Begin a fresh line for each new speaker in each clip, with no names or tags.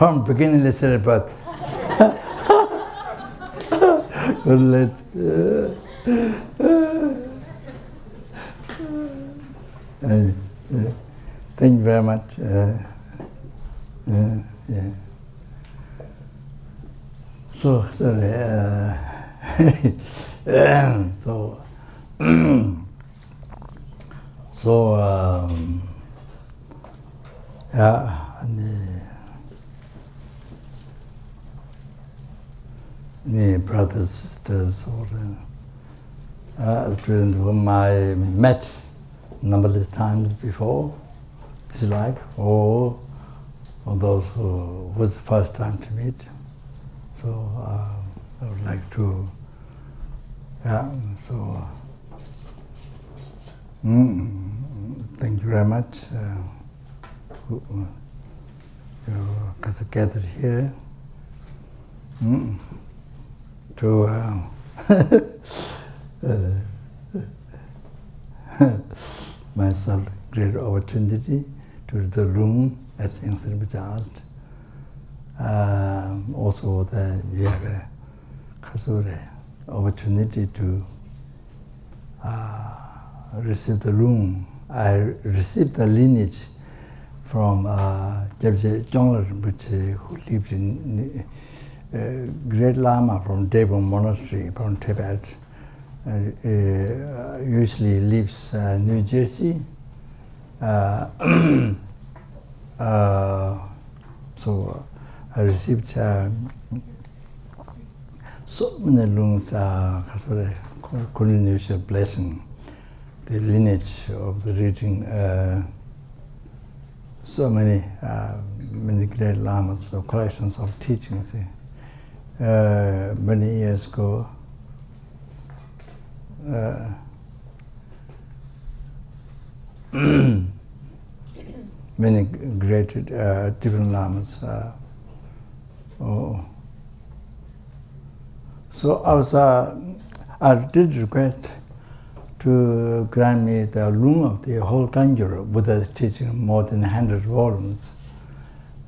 from beginning literary birth. Golden Light. Thank you very much. Yeah. So sorry. The brothers, sisters, or students whom I met numberless times before this life, or those who was the first time to meet. So I would like to, thank you very much. You gathered here to myself great opportunity to the room, as Rinpoche asked. Also that we have a opportunity to receive the room. I received the lineage from Jebje Jongla Rinpoche, who lived in Great Lama from Devon Monastery from Tibet. Usually lives New Jersey. So I received so many lungs, continuous blessing, the lineage of the reading, so many great lamas, so collections of teachings. Many years ago, many great different lamas. So I did request to grant me the room of the whole Kangyur, Buddha's teaching, more than 100 volumes.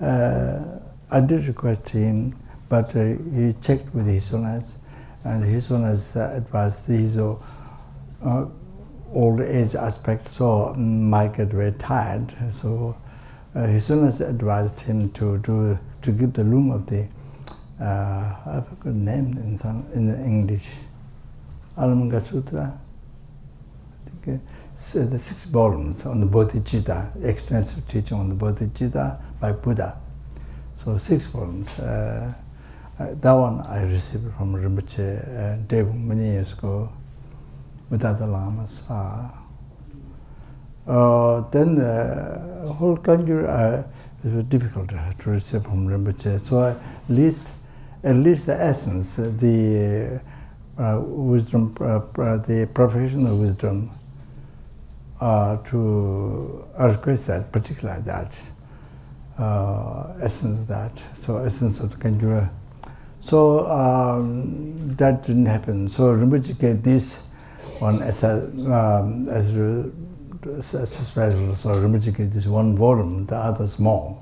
I did request him, but he checked with His Holiness, and His Holiness advised his old age aspect, so might get very tired. So His Holiness advised him to give the room of the I forgot the name in English, Aryasangatasutra Sutra. I think the 6 volumes on the Bodhicitta, extensive teaching on the Bodhicitta by Buddha. So 6 volumes. That one I received from Rinpoche Devon many years ago with other lamas. Then the whole Kangyur it was difficult to receive from Rinpoche. So at least the essence, the wisdom, the professional wisdom, to request that, particularly that essence of that. So essence of the Kangyur. So that didn't happen. So Rinpoche gave this one as special. So Rinpoche gave this 1 volume, the other small.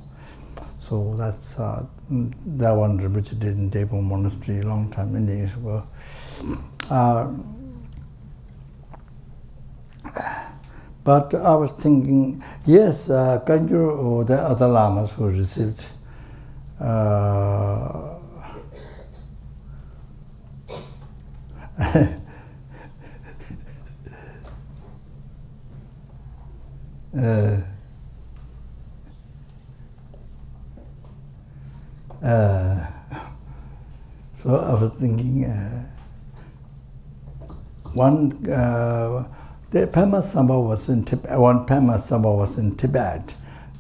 So that's that one Rinpoche did in Devon Monastery a long time, many years ago. But I was thinking, yes, Kangyur or the other lamas who received so I was thinking, the Pema Sangha was in Tibet. One Pema Sangha was in Tibet.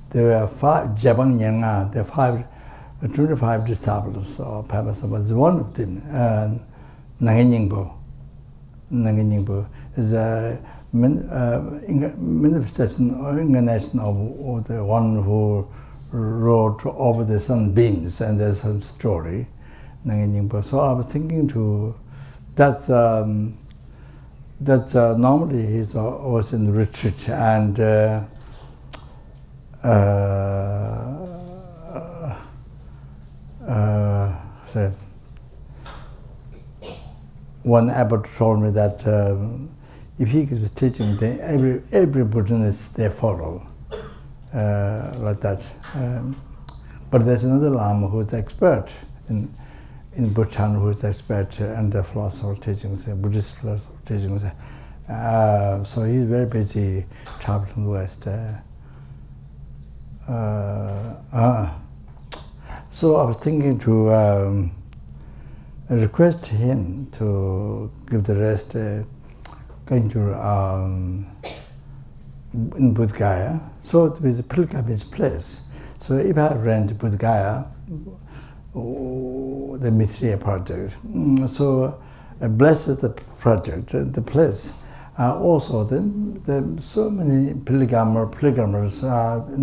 There were 5 Jabang Yanga. There were 25 disciples of Pema Sangha. Was one of them. Nangyingbo. Nangyingbo is a manifestation or incarnation of the one who rode over the sunbeams, and there's some story. Nangyingbo. So I was thinking to that. Normally he was in retreat, and one abbot told me that if he gives teaching, then every Buddhist they follow, like that. But there's another Lama who is expert in Bhutan, who is expert in the philosophical teachings, Buddhist philosophical teachings. So he's very busy traveling to the West. So I was thinking to request him to give the rest Kangyur in Bodh Gaya. So it was a pilgrimage place. So if I rent Bodh Gaya, the Mithriya project, so bless the project, the place. Also, so many pilgrims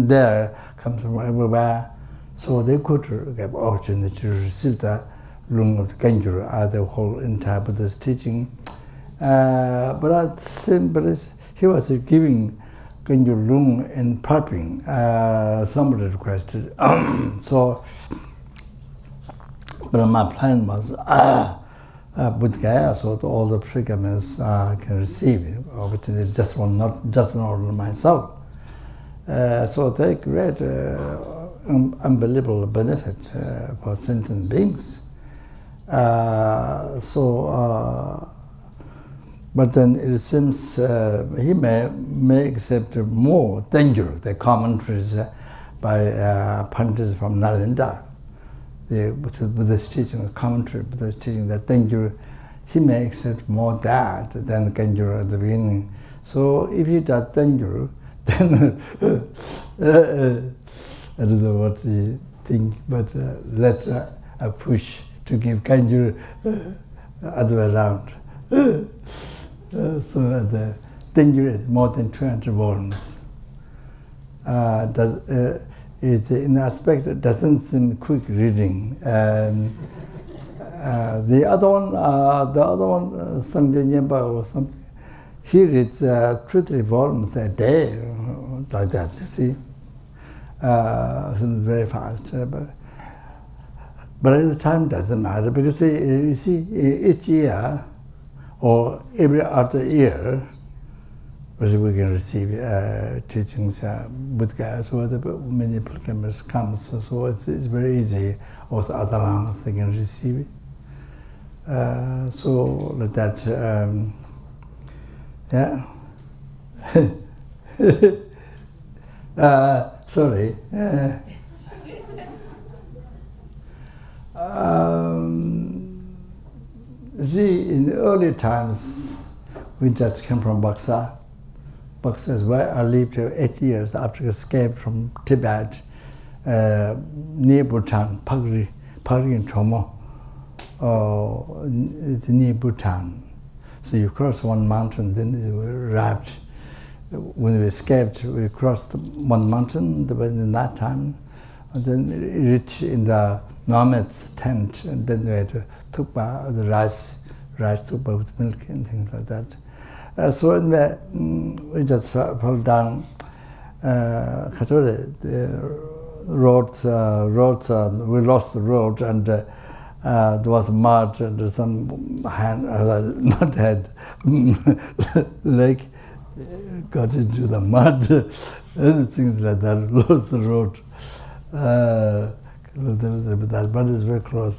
there come from everywhere, so they could have opportunity to receive the room of the Kangyur, the whole entire Buddhist teaching. But he was giving Kangyur room in Parping. Somebody requested. So, but my plan was Bodh Gaya, so all the pilgrims can receive it, opportunity, not just one myself. So they create unbelievable benefit for sentient beings. But then it seems he may accept more danger, the commentaries by Pandits from Nalanda. The Buddhist teaching, commentary, Buddhist teaching, that danger, he may accept more that than Kangyur at the beginning. So if he does danger, then I don't know what he think, but let's push to give Kangyur other way around. So the danger is more than 200 volumes. It's in aspect it doesn't seem quick reading. The other one, Sangha Nyempa or something, he reads 2-3 volumes a day, like that. You see, so very fast. But at the time doesn't matter because you see each year or every other year, we can receive teachings, Buddha, so many pilgrims come, so it's very easy. Also other lamas, they can receive it. So like that, yeah. Sorry. See, in the early times, we just came from Baksa. Baksa is where I lived 8 years after escape from Tibet, near Bhutan, Pagri and Chomo. It's near Bhutan. So you cross one mountain, then you arrived. When we escaped, we crossed one mountain in that time, and then reached in the nomad's tent, and then we had to tukpa, the rice tukpa with milk and things like that. So we just fell down. The roads, we lost the road, and there was mud and some not head, leg got into the mud, and things like that. Lost the road. That mud is very close.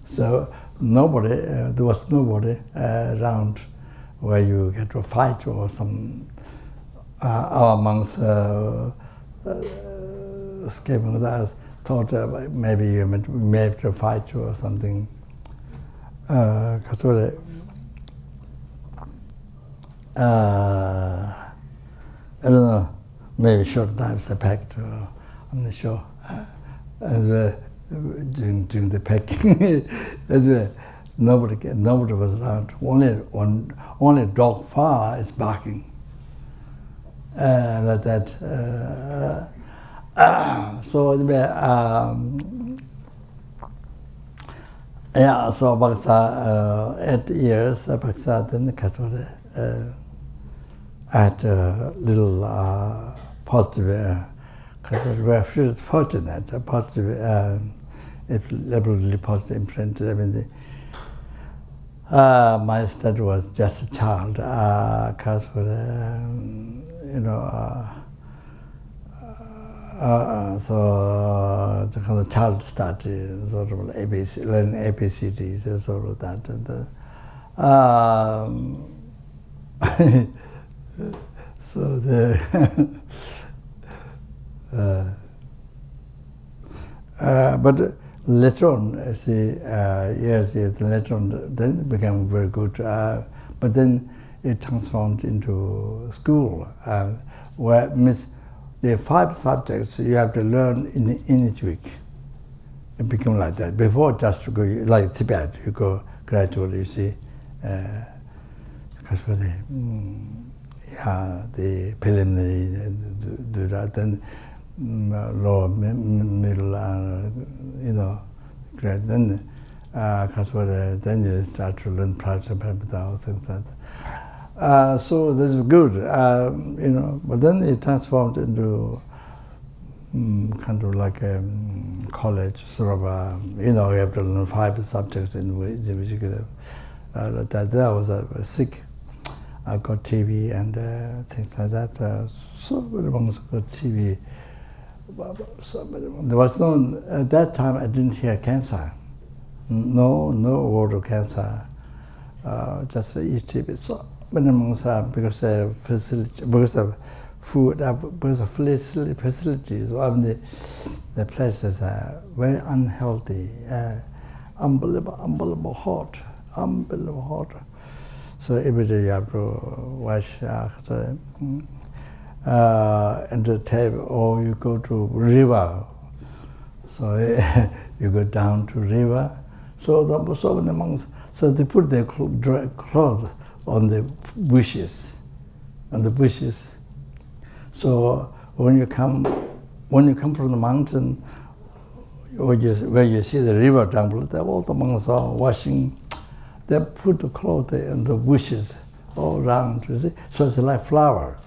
So there was nobody around where you get to fight or some our monks escaping with us thought maybe you may have to fight or something. I don't know, maybe short knives are packed, or I'm not sure. And during the packing, nobody was around. Only dog far is barking. Like that. So yeah. So Baksa 8 years. Baksa then Kathole. I had a little positive. Very fortunate, positive absolutely positive imprint, everything. My study was just a child, because so the kind of child study, sort of ABC, learn ABCD, sort of that. And, so the but later on, see, yes, later on, then it became very good. But then it transformed into school, where means the 5 subjects you have to learn in each week. It became like that. Before, just to go like Tibet, you go gradually. You see, because for the preliminary do that, then lower, middle, grade. Then, then you start to learn Prajnapramita or things like that. So this is good, but then it transformed into kind of like a college, sort of, you have to learn 5 subjects in which that was sick. I got TB and things like that. So many monks got TB. There was no, at that time I didn't hear cancer. No word of cancer. Just eat TB. So many monks because of facility, because of food, because of facilities. The places are very unhealthy, unbelievable hot. So every day you have to wash and the table, or you go to river. So you go down to river. So many monks, so they put their clothes on the bushes, So when you come from the mountain, where you see the river down below, all the monks are washing. They put the clothes in the bushes all around, you see. So it's like flower.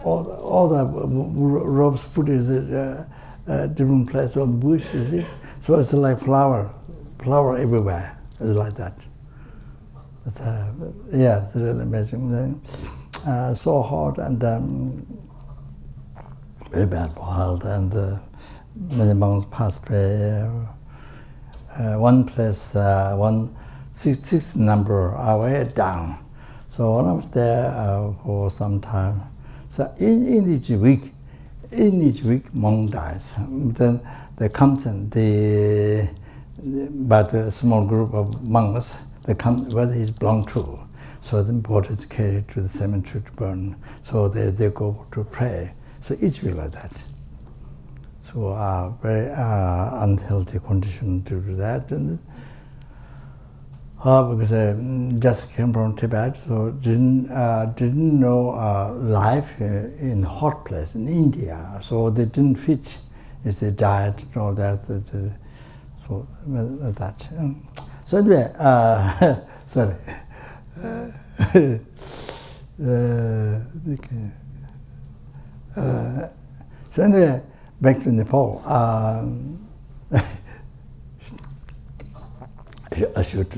all the robes put in different places on bush, you see. So it's like flower everywhere. It's like that. It's, it's really amazing. So hot and very bad for health, and many monks passed away. One place, 166 number way down. So when I was there for some time, so in each week, monk dies. Then they comes in, but a small group of monks, they come where he belong to. So the body is carried to the cemetery to burn. So they go to pray. So each week like that. So very unhealthy condition to do that. And, because I just came from Tibet, so didn't know life in hot place in India. So they didn't fit with the diet and all that. So that. So anyway, sorry. So anyway, back to Nepal. I should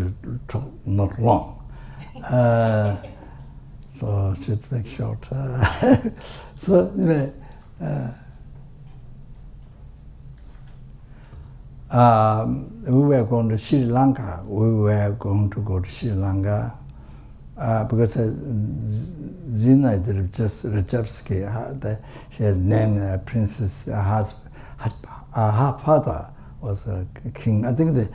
talk not long, so I should make short. So anyway, we were going to Sri Lanka. We were going to go to Sri Lanka because Zina Rajewski, she had named Princess, her father was a king. I think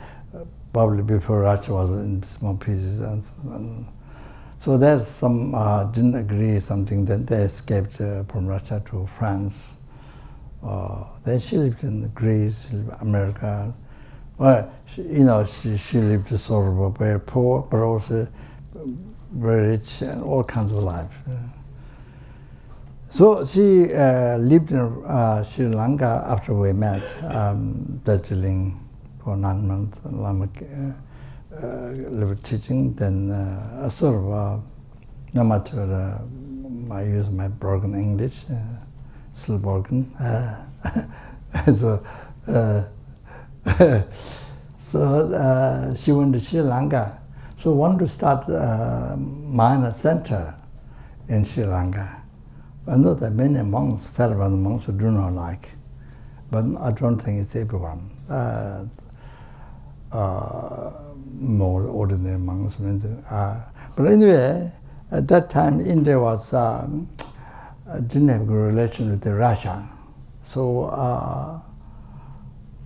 probably before Russia was in small pieces, and so there's some didn't agree something. Then they escaped from Russia to France. Then she lived in Greece, America. Well, she lived sort of very poor, but also very rich and all kinds of life. So she lived in Sri Lanka after we met, Darjeeling for 9 months. Lama lived teaching, then sort of no matter I use my broken English, still broken. So So she went to Sri Lanka. So wanted to start a minor center in Sri Lanka. I know that many monks, Theravada monks, who do not like, but I don't think it's everyone. More ordinary monks. But anyway, at that time, India was didn't have a good relation with Russia, so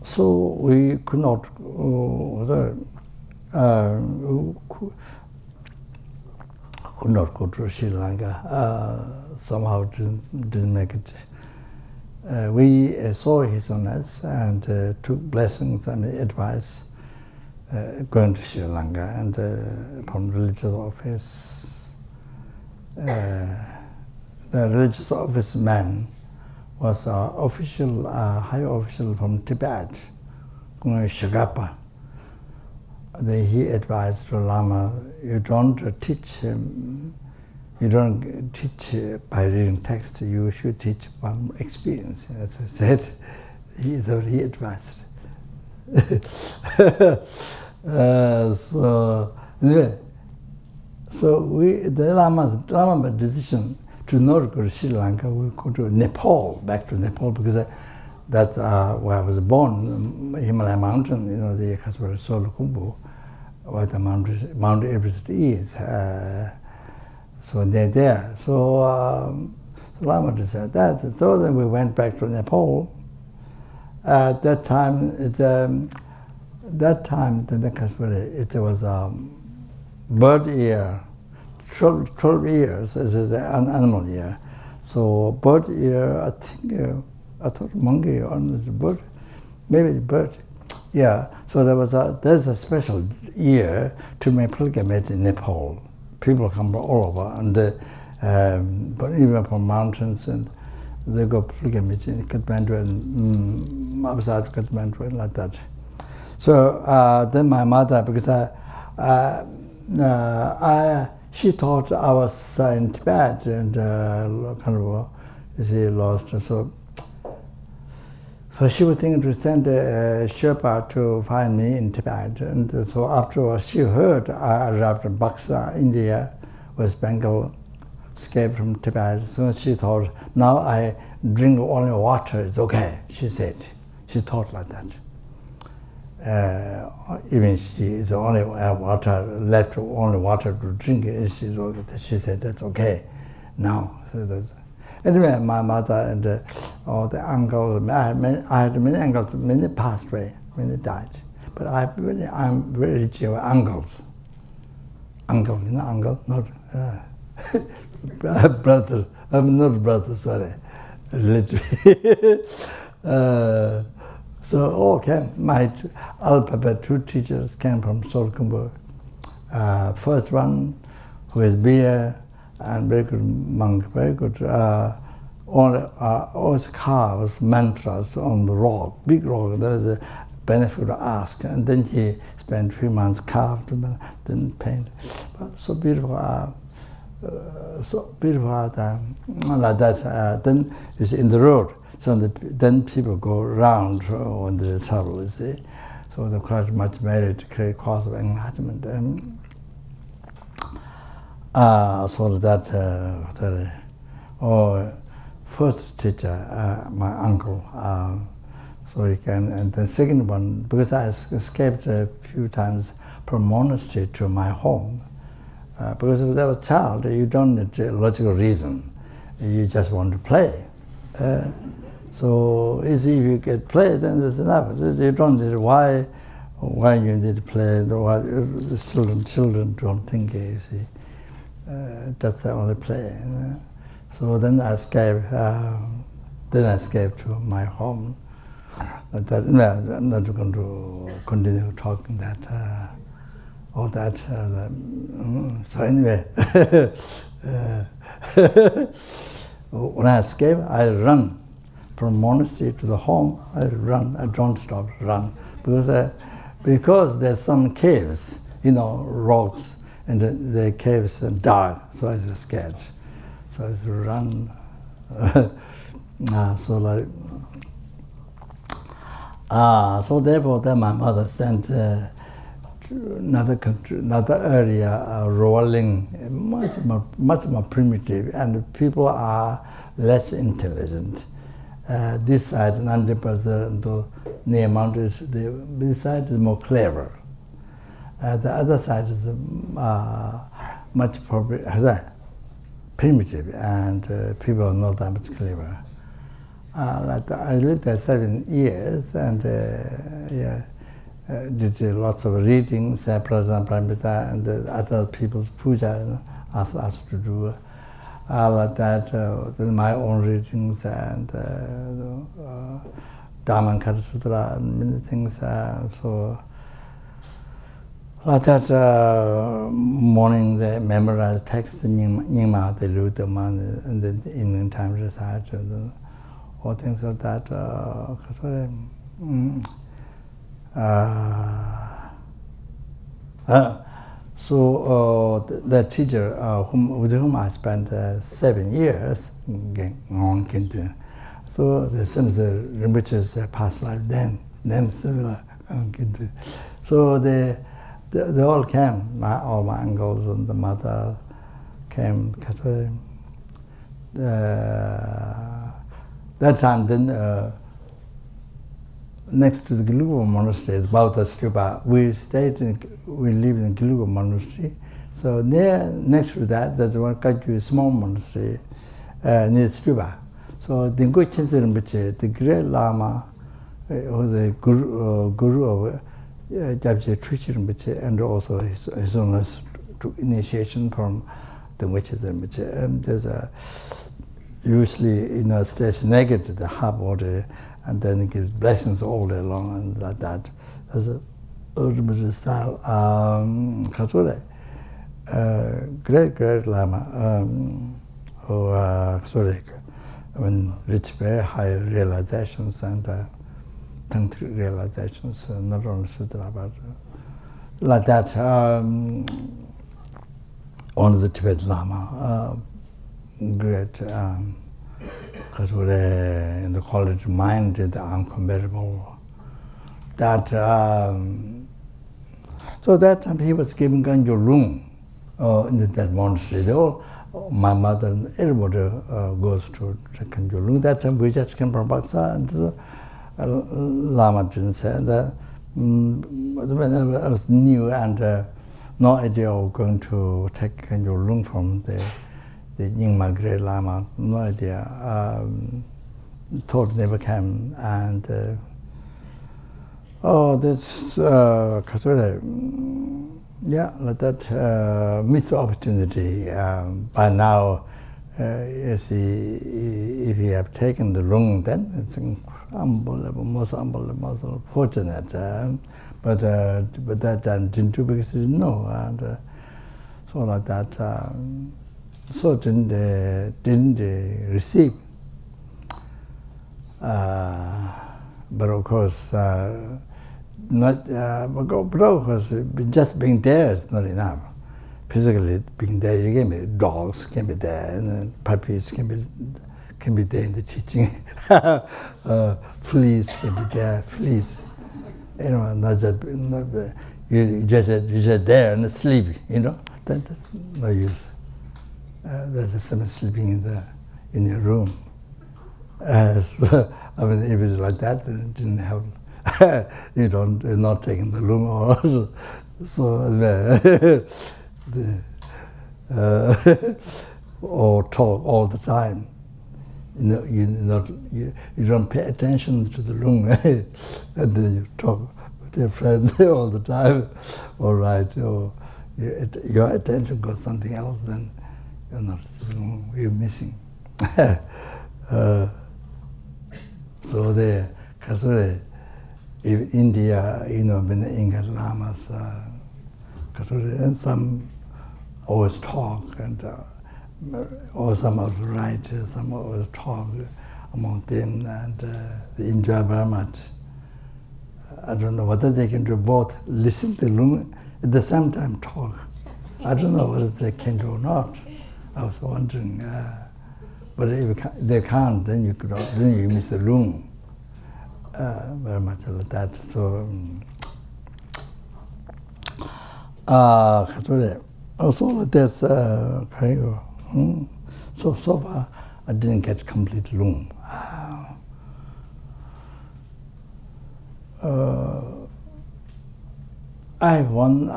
so we could not go to Sri Lanka. Somehow didn't make it. We saw His Holiness and took blessings and advice going to Sri Lanka, and from religious office. The religious office man was official, high official from Tibet, Shagapa. He advised the Lama, you don't teach by reading text, you should teach from experience. That's what he said. He advised. So anyway, so the Lama decision to not go to Sri Lanka, we go to Nepal, back to Nepal, because that's where I was born, Himalaya mountain, the Kaswara Solukumbu, where the Mount Everest is. So they're there. So Lama decided that. So then we went back to Nepal. At that time, the Kaswara, it was bird year. 12 years is an animal year. So bird year, I think, I thought monkey or bird, maybe bird. Yeah, so there's a special year to make pilgrimage in Nepal. People come from all over, and but even from mountains, and they go pilgrimage in Kathmandu and outside Kathmandu and like that. So then my mother, because she thought I was in Tibet and kind of, lost. So she was thinking to send a Sherpa to find me in Tibet. And so afterwards, she heard I arrived in Buxa, India, West Bengal, escaped from Tibet. So she thought, now I drink only water, it's okay, she said. She thought like that. Even she is only water left, only water to drink. She said that's okay. Now, so anyway, my mother and all the uncles. I had many uncles. Many passed away, many died. But I'm very rich with uncles. Uncle, uncle, not brother. I'm not brother. Sorry, literally. So all came. My alphabet 2 teachers came from Solkumbu. First one, who is beer and very good monk, very good. Always carves mantras on the rock, big rock. There is a benefit to ask, and then he spent 3 months carved, then paint. But so beautiful, like that. Then you see in the road. So then people go around on the travel, you see. So the quite much merit to create cause of enlightenment. So that, first teacher, my uncle, so he came, and the second one, because I escaped a few times from monastery to my home, because if I was a child, you don't need a logical reason, you just want to play. So easy if you get play, then there's enough. You don't need why you need to play. The children don't think, you see. That's the only play. So then I escaped. To my home. I'm not going to continue talking that. All that. So anyway, when I escape, I run. From monastery to the home, I run. I don't stop, run. Because there's some caves, rocks, and the caves are dark, so I was scared. So I run. So like, So therefore, then my mother sent to another country, another area, rolling, much more primitive, and people are less intelligent. This side, 90% near mountains, this side is more clever. The other side is much primitive, and people are not that much clever. I lived there 7 years, and did lots of readings, Prajnapramita and other people's pujas asked to do. Like that, my own readings and Aryasangatasutra and many things. So like that, morning they memorize text, Nyingma, they read them, and then evening time recite, and all things like that. So the teacher with whom I spent 7 years, so the Rinpoche's past life then similar. So they all came, all my uncles and the mother came. That time then, next to the Gelugo monastery, about the stupa, we lived in Gelugo monastery. So there, next to that, there's one Kangyur small monastery near stupa. So the Rinpoche, the great Lama, or the guru of Jabje Trichy Rinpoche, and also his own initiation from the Rinpoche. There's usually stays naked to the hot water, and then it gives blessings all day long, and like that. That's a ultimate style. Great Lama, who reached very high realizations and tantric realizations, not only sutra, but like that. One of the Tibetan Lama, great. Because we're in the quality of mind, the uncomparable. That so that time he was giving Kangyur room in that monastery. My mother and everybody goes to Kangyur room. That time we just came from Baksa, and Lama didn't say that. When I was new and no idea of going to take Kangyur room from the Nyingma Great Lama, no idea. Thought never came, and this like that missed the opportunity. By now, you see, if you have taken the room, then it's unbelievable, most fortunate. But that time didn't do because he didn't know, and so like that. So didn't receive. But of course, just being there is not enough. Physically being there, you can be dogs can be there, and puppies can be there in the teaching. Fleas can be there, fleas. Not just you just there and sleep. That's no use. There's someone sleeping in your room. So, I mean, if it's like that, then it didn't help. You're not taking the room, or or talk all the time. You don't pay attention to the room, and then you talk with your friend all the time. All right, or your attention goes something else, then you're not receiving, you're missing. So in India, when the Inca Lamas, and some always talk, and or some always write, some always talk among them, and they enjoy very much. I don't know whether they can do both, listen to Lung, at the same time talk. I don't know whether they can do or not. I was wondering, but if they can't, then you miss the room. very much like that. So, also there's Kangyur. So far, I didn't get complete room. I have one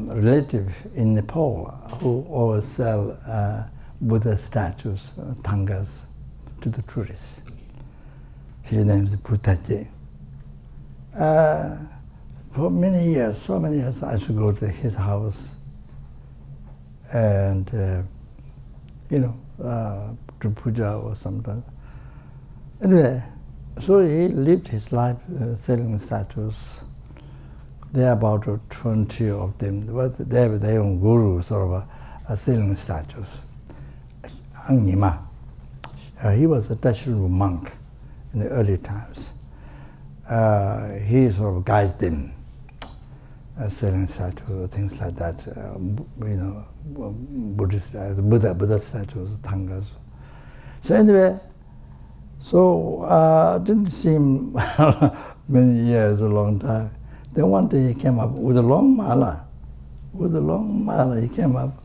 relative in Nepal who always sell Buddha statues, tangas, to the tourists. His name is Buddha. For many years, so many years, I should go to his house and, to puja or something. Anyway, so he lived his life selling statues. There are about 20 of them. They have their own guru, sort of selling statues. Angnima, he was a Daishu monk in the early times. He sort of guides them, selling statues, things like that. Buddhist, Buddha statues, tangas. So anyway, didn't seem many years, a long time. Then one day he came up with a long mala. With a long mala, he came up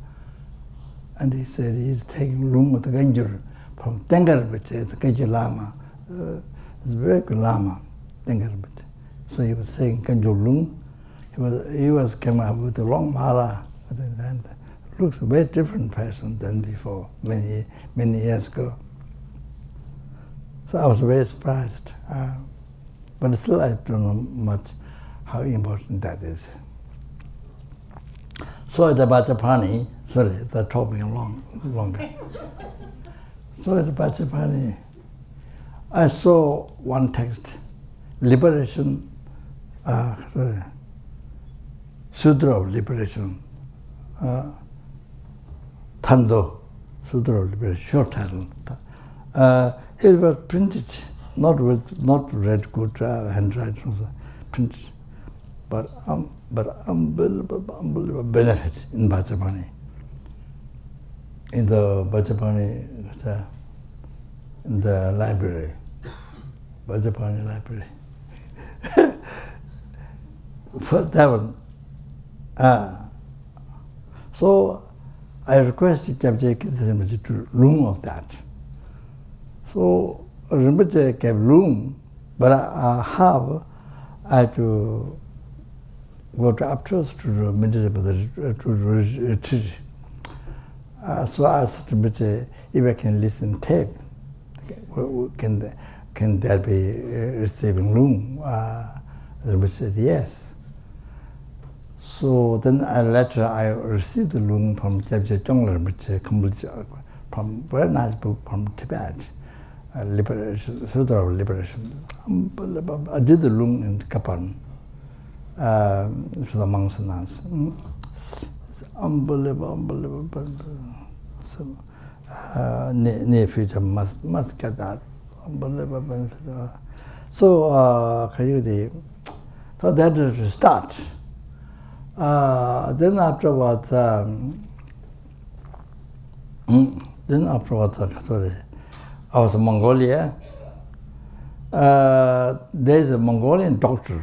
and he said he's taking room with the Kangyur from Tengarabit, the Kangyur Lama. It's a very good Lama, Tengarabit. So he was saying Kangyur Lung. He was came up with a long mala. And looks a very different person than before, many years ago. So I was very surprised. But still I don't know much how important that is. So at the Bachapani, sorry, that took me longer. So at the Bachapani, I saw one text, Liberation, Sutra of Liberation, Tando, Sutra of Liberation, short title. It was printed, not red good handwriting, printed, but unbelievable benefit in Bachapani. In the Bachapani, in the library, Bachapani library. For that one. So I requested Rinpoche to room of that. So Rinpoche gave room, but I had to go to Aptos to retreat. So I asked Rinpoche if I can listen tape. Can there be receiving room? Rinpoche said yes. So then later I received the room from Jebje Jongler Rinpoche, from very nice book from Tibet. Liberation, Sutra of Liberation. Unbelievable. I did the room in Kapan for the monks and nuns. It's unbelievable. So, near future must get that. Unbelievable. So, so that is the start. Then afterwards, I was in Mongolia. There's a Mongolian doctor.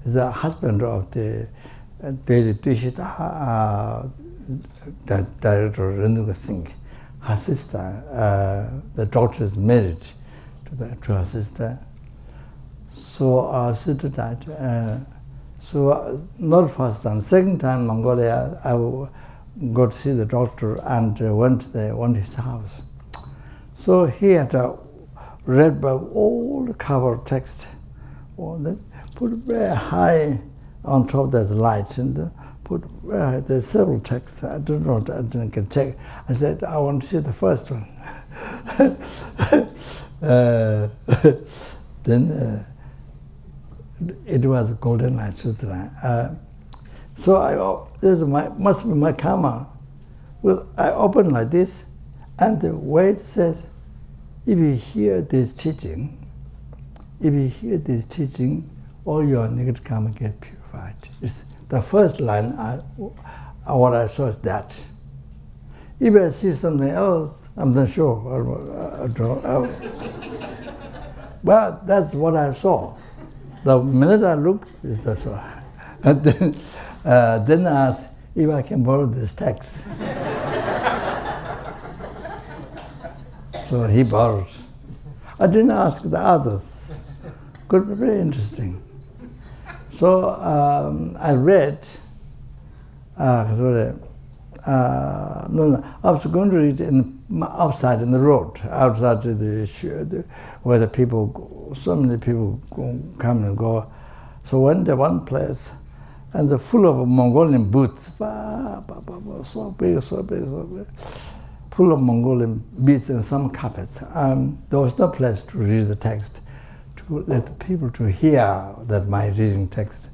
He's the husband of the Daily Tushita, director Renuga Singh. Her sister, the doctor is married to her sister. So our sister died. So not first time, second time Mongolia, I got to see the doctor and went to his house. So he had read by all the cover text, put very high on top of that light, and put there's several texts. I don't know, I didn't get check. I said, I want to see the first one. Then it was Golden Light Sutra. So this must be my karma. Well, I open like this, and the way it says, if you hear this teaching, all your negative karma get purified. It's the first line. What I saw is that. If I see something else, I'm not sure. I don't know. Well, that's what I saw. The minute I looked, that's what. And then I asked if I can borrow this text. So he borrowed. I didn't ask the others. Could be very interesting. So I read. I was going to read outside in the road, outside where the people go, so many people come and go. So went to one place, and they're full of Mongolian booths, so big, full of Mongolian beads and some carpets. There was no place to read the text, to let the people to hear that my reading text.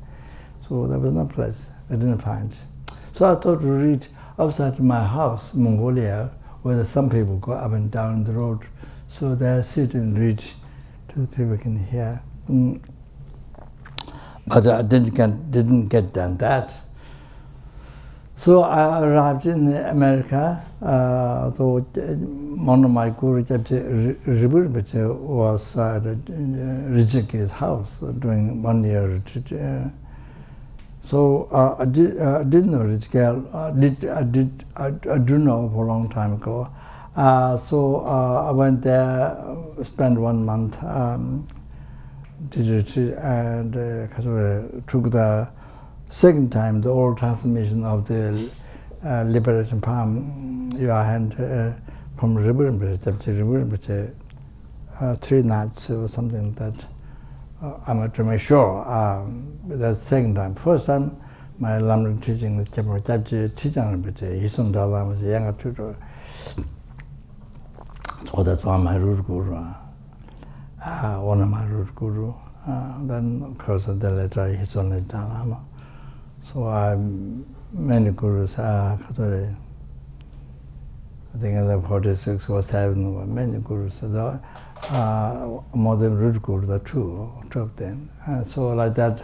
So there was no place. I didn't find. So I thought to read outside my house, Mongolia, where some people go up and down the road. So they sit and read till the people can hear. But I didn't get done that. So I arrived in America. So one of my gurus, Rinpoche, was at Rinpoche's house doing 1 year. So I didn't know Rinpoche. I do know for a long time ago. So I went there, spent 1 month, did retreat, and took the second time the oral transmission of the liberation poem, Your Hand, from Rinpoche, 3 nights or something like that. I'm not to make sure. The second time. First time, my Lamrim teaching was teaching Rinpoche. Hisum Dalai was a younger tutor. So that's one of my root guru. One of my root guru. Then, of course, the later Hisum Dalai. So many gurus I think in the 46 or 7 were many gurus. More than root guru, the two of them. So like that.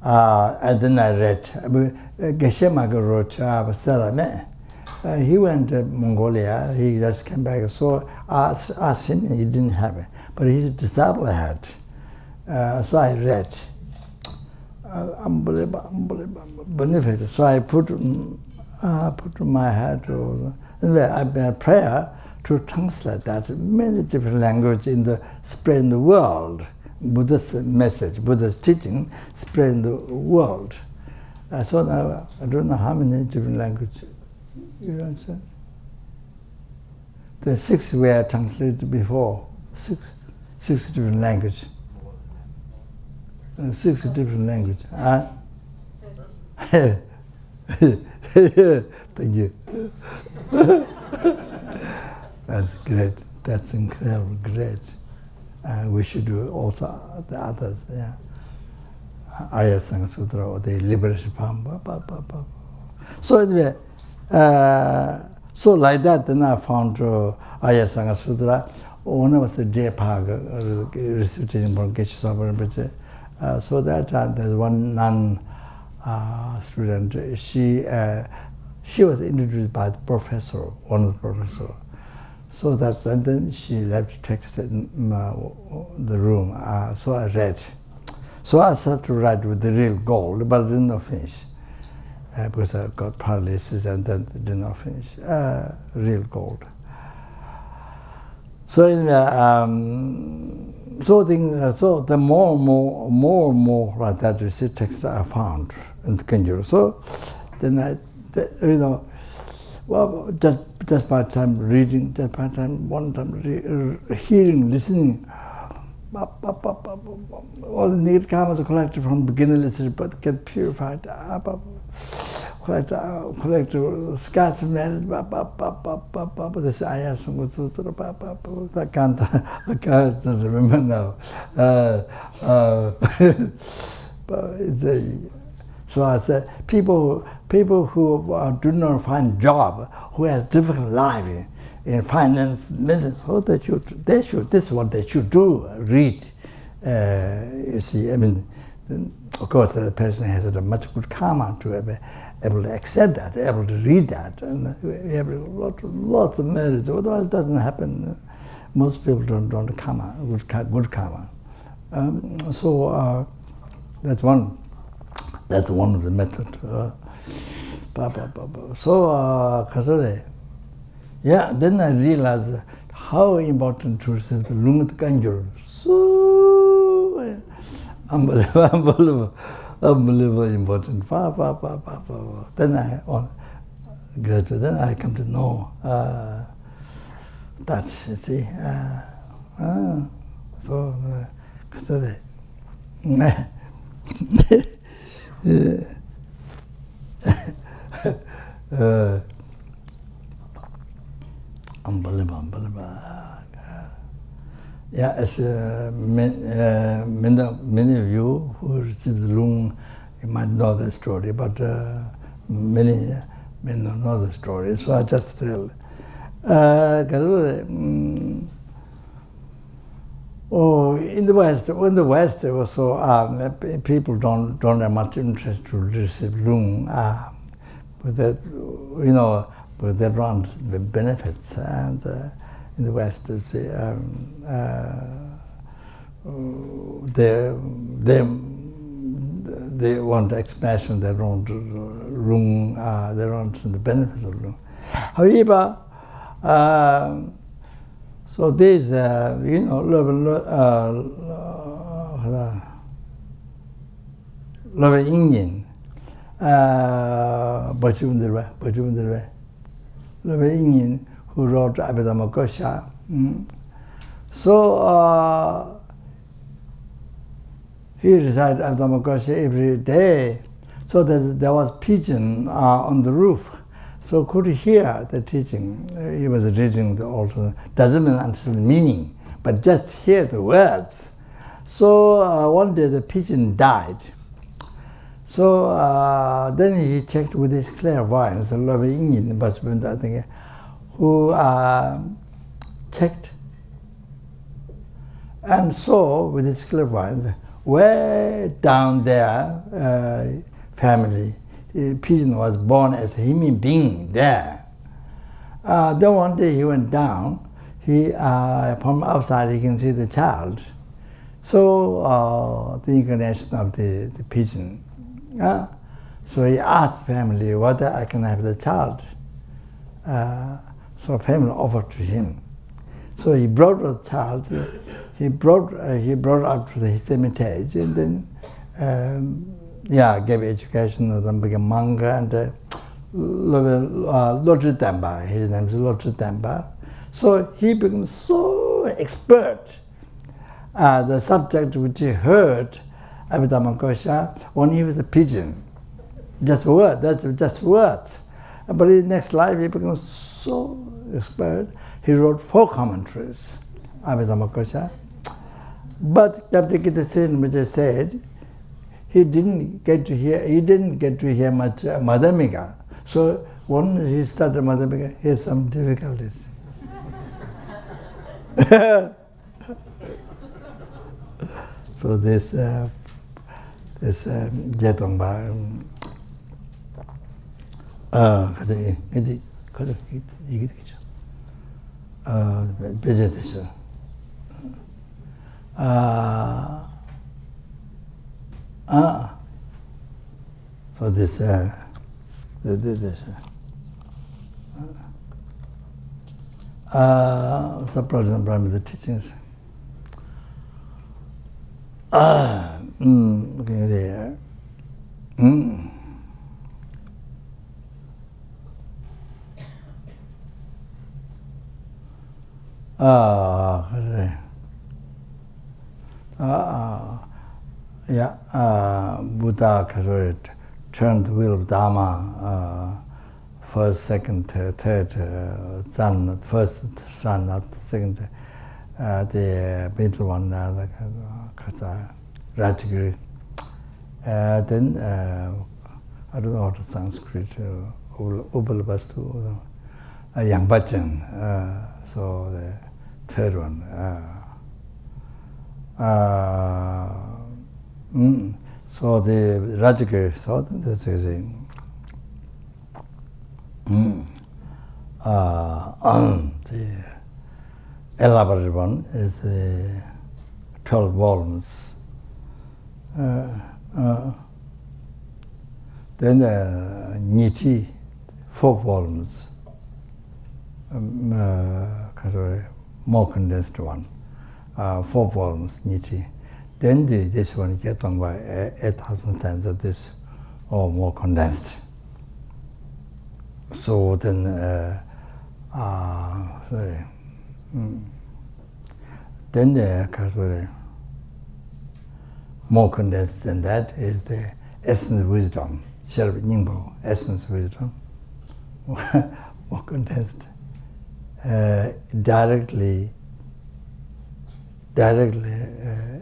And then I read. Geshe-Maga wrote, he went to Mongolia, he just came back. So I asked him, he didn't have it. But his disciple had. So I read. Unbelievable benefit. So I put my head to I made prayer to translate that many different languages in the spread in the world. Buddhist message, Buddhist teaching spread in the world. So now I don't know how many different languages. You understand? The 6 were translated before. Six different languages. 6 different languages. Thank you. That's great. That's incredible. Great. We should do also the others. Yeah. Aryasangatasutra or the liberation poem. So anyway, so like that, then I found Aryasangatasutra. One was the Jayapag reciting from Geshe-Sopa. So that time there's one nun student. She was introduced by the professor, one of the professors. So that and then she left text in the room. So I read. So I started to write with the real gold, but I did not finish because I got paralysis and then did not finish. Real gold. So anyway, so the more and more like that you see text I found in the Kangyur. So then well, just by time reading, just by time one time hearing, listening, all the negative karmas are collected from beginningless but get purified. Collected scars of marriage. This Aryasangatasutra. I can't remember now. So I said, people who do not find job, who has difficult life in finance, medicine, they should. This is what they should do. Read. You see, I mean, then of course the person has a much good karma to be able to accept that, able to read that, and we have lots of merit. Otherwise, it doesn't happen. Most people don't karma, good karma. So that's one of the methods. So yeah, then I realized how important to receive the room at Kangyur. So unbelievable important. Then I come to know that, you see. Unbelievable. Yeah, as many of you who received the room, you might know the story, but many may not know the story. So I just tell. In the West, also people don't have much interest to receive room, but that but they want the benefits, and in the West, they want expansion. They want room. They want the benefits of room. However, so there's love Indian, love Indian who wrote Aryasangatasutra. So he recited Aryasangatasutra every day. So there was pigeon on the roof. So could hear the teaching. He was reading the also doesn't understand the meaning, but just hear the words. So one day the pigeon died. So then he checked with his clairvoyance, a lot of Indian, but I think, who checked and saw with his clairvoyance way down there, family. Pigeon was born as a human being there. Then one day he went down. From outside he can see the child. So the incarnation of the pigeon. So he asked family whether I can have the child. So family offered to him. So he brought the child. He brought up to his hermitage, and then gave education to them, became monk, and Lodge Temba. His name is Lodge Temba. So he became so expert. The subject which he heard Aryasangatasutra when he was a pigeon. Just words, that's just words. But in the next life he became so expert, he wrote 4 commentaries, Aryasangatasutra. But Captain Kitasin, which I said, he didn't get to hear much Madhyamika. So when he started Madhyamika, he had some difficulties. So this Jetongba, vegetation. So this, so Prajnapramita teachings. Okay, there. Buddha turned the wheel of Dharma, first, second, third son, first son, not the second, the middle one, Rajagiri. Then, I don't know how to Sanskrit, Ubalabastu, Yangbachen, so the third one. So the Rajagiri thought this is the elaborate one is the 12 volumes. Then Niti, 4 volumes, more condensed one, 4 volumes, Niti. Then this one get on by 8,000 times of this, or more condensed. So then, then the more condensed than that is the essence wisdom, Shelf Ningbo, essence wisdom, more condensed, directly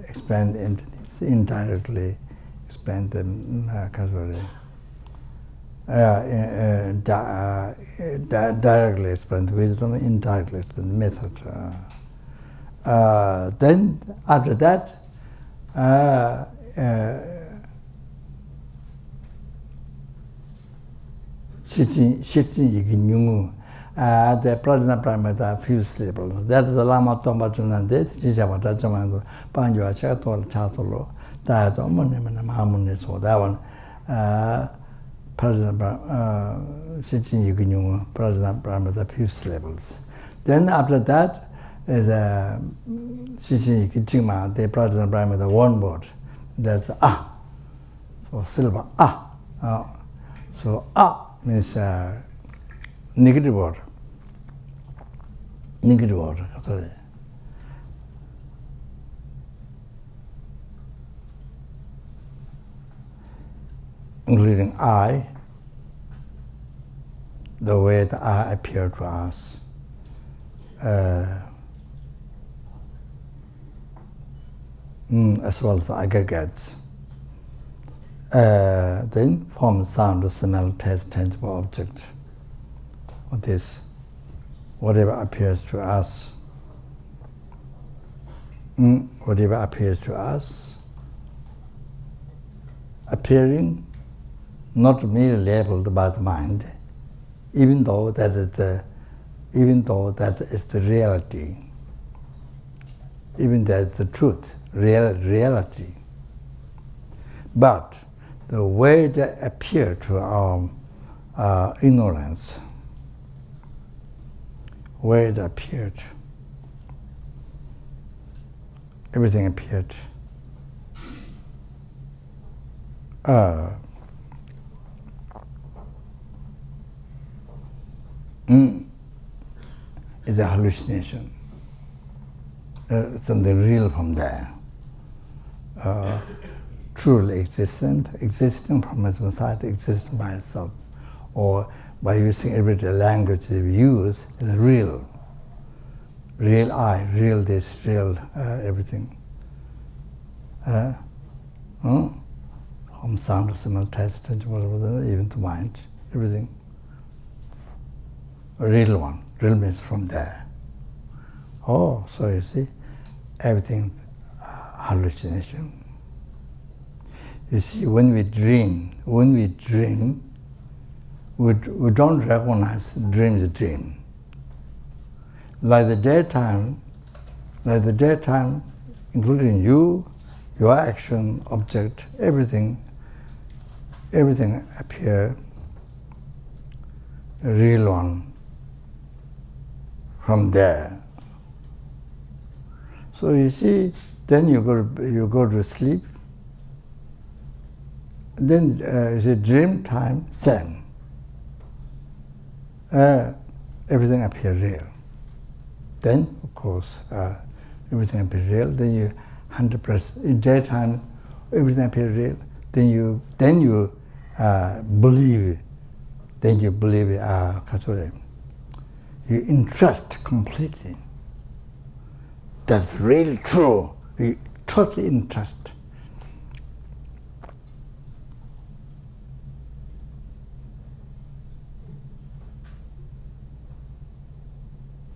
expand emptiness, indirectly expand the directly expand wisdom, indirectly expand method. Then after that, the Prajnapramita few syllables. That is the Lama Tomba Junande, Jijaba Dajamando, Panjua Chatol, Chatolo, Diet Omonim and Harmony. So that one, Prajnapramita few syllables. Then after that is Jima, the Prajnapramita one word. That's Ah. So syllable Ah. So Ah means negative word. Negative word, sorry. Including I, the way the I appear to us. As well as the aggregates. Then form, sound, smell, taste, tangible object. What is whatever appears to us. Whatever appears to us, appearing not merely labeled by the mind, even though that is the reality, even that is the truth, reality. But the way they appear to our ignorance, where it appeared, everything appeared. Is a hallucination. Something real from there. Truly existing from its own side, existing by itself, or by using everyday language we use, is real. Real I, real this, real everything. From sound, smell, taste, whatever, even to mind, everything. A real one. Real means from there. Oh, so you see, everything hallucination. You see, when we dream, we don't recognize dream as a dream. Like the daytime, including you, your action, object, everything appear a real one from there. So you see, then you go to sleep. Then you see, dream time, same. Everything appear real. Then, of course, everything appear real. Then you 100%. In daytime, everything appear real. Then you believe. Then you believe. You entrust completely. That's really true. You totally entrust.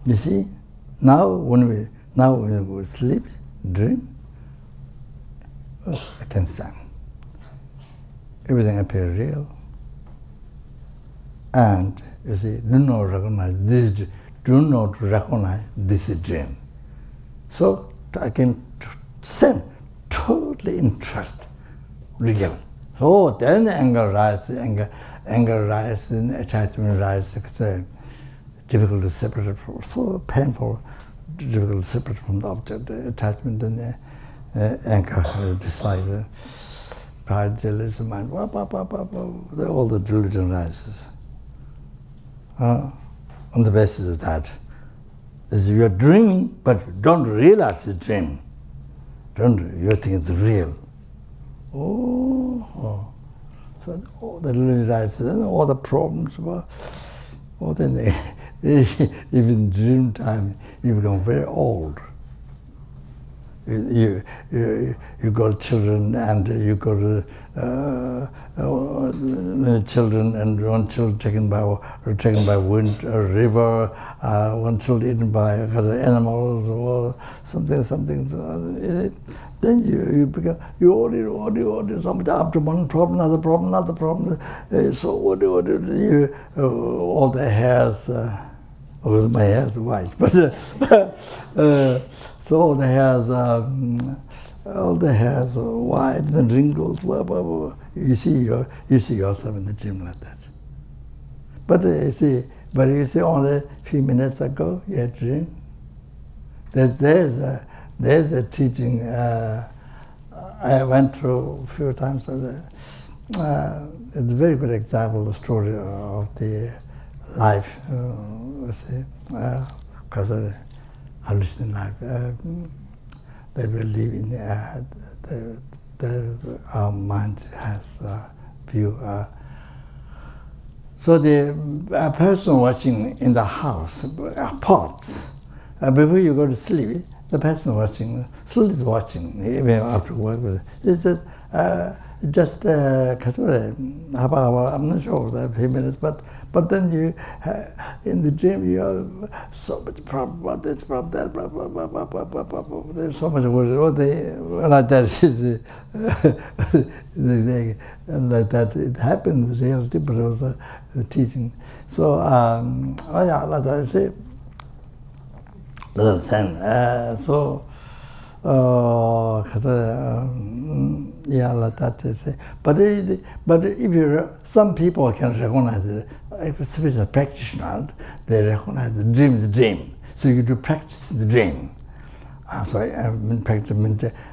You see, now when we sleep, dream, I can sing. everything appears real. And you see, do not recognize this dream. So I can send totally interest, real. So then anger rises, and attachment rises. It's difficult to separate from, so painful, difficult to separate from the object. Attachment, then anger, dislike, pride, jealousy, mind, all the delusion rises. On the basis of that, you are dreaming, but don't realize the dream. You think it's real. So all the delusion rises, and all the problems. Then even dream time, you become very old. You got children, and you got children, and one child taken by wind, a river, one child eaten by animals, or something. Then you become order something after one problem, another problem. So all the hairs. Well, my hair is white, but so all the hairs are white and wrinkles. Blah, blah, blah. You see yourself in the dream like that. But you see only a few minutes ago you had dream. There's a teaching I went through a few times. It's a very good example, the story of the life, because of the hallucinating life that we live in. Our mind has view. So the person watching in the house, pots, before you go to sleep, the person watching, still is watching, even after work. It's just half hour, I'm not sure, a few minutes, but then you, in the dream, you have so much problem about this, problem that, blah, blah, blah, blah, blah, blah, blah, blah. There's so much words. Like that like that, it happens in reality, but also the teaching. So, like that, see, like that is it. But if some people can recognize it, especially a practitioner, they recognize the dream. So you do practice the dream. So I practice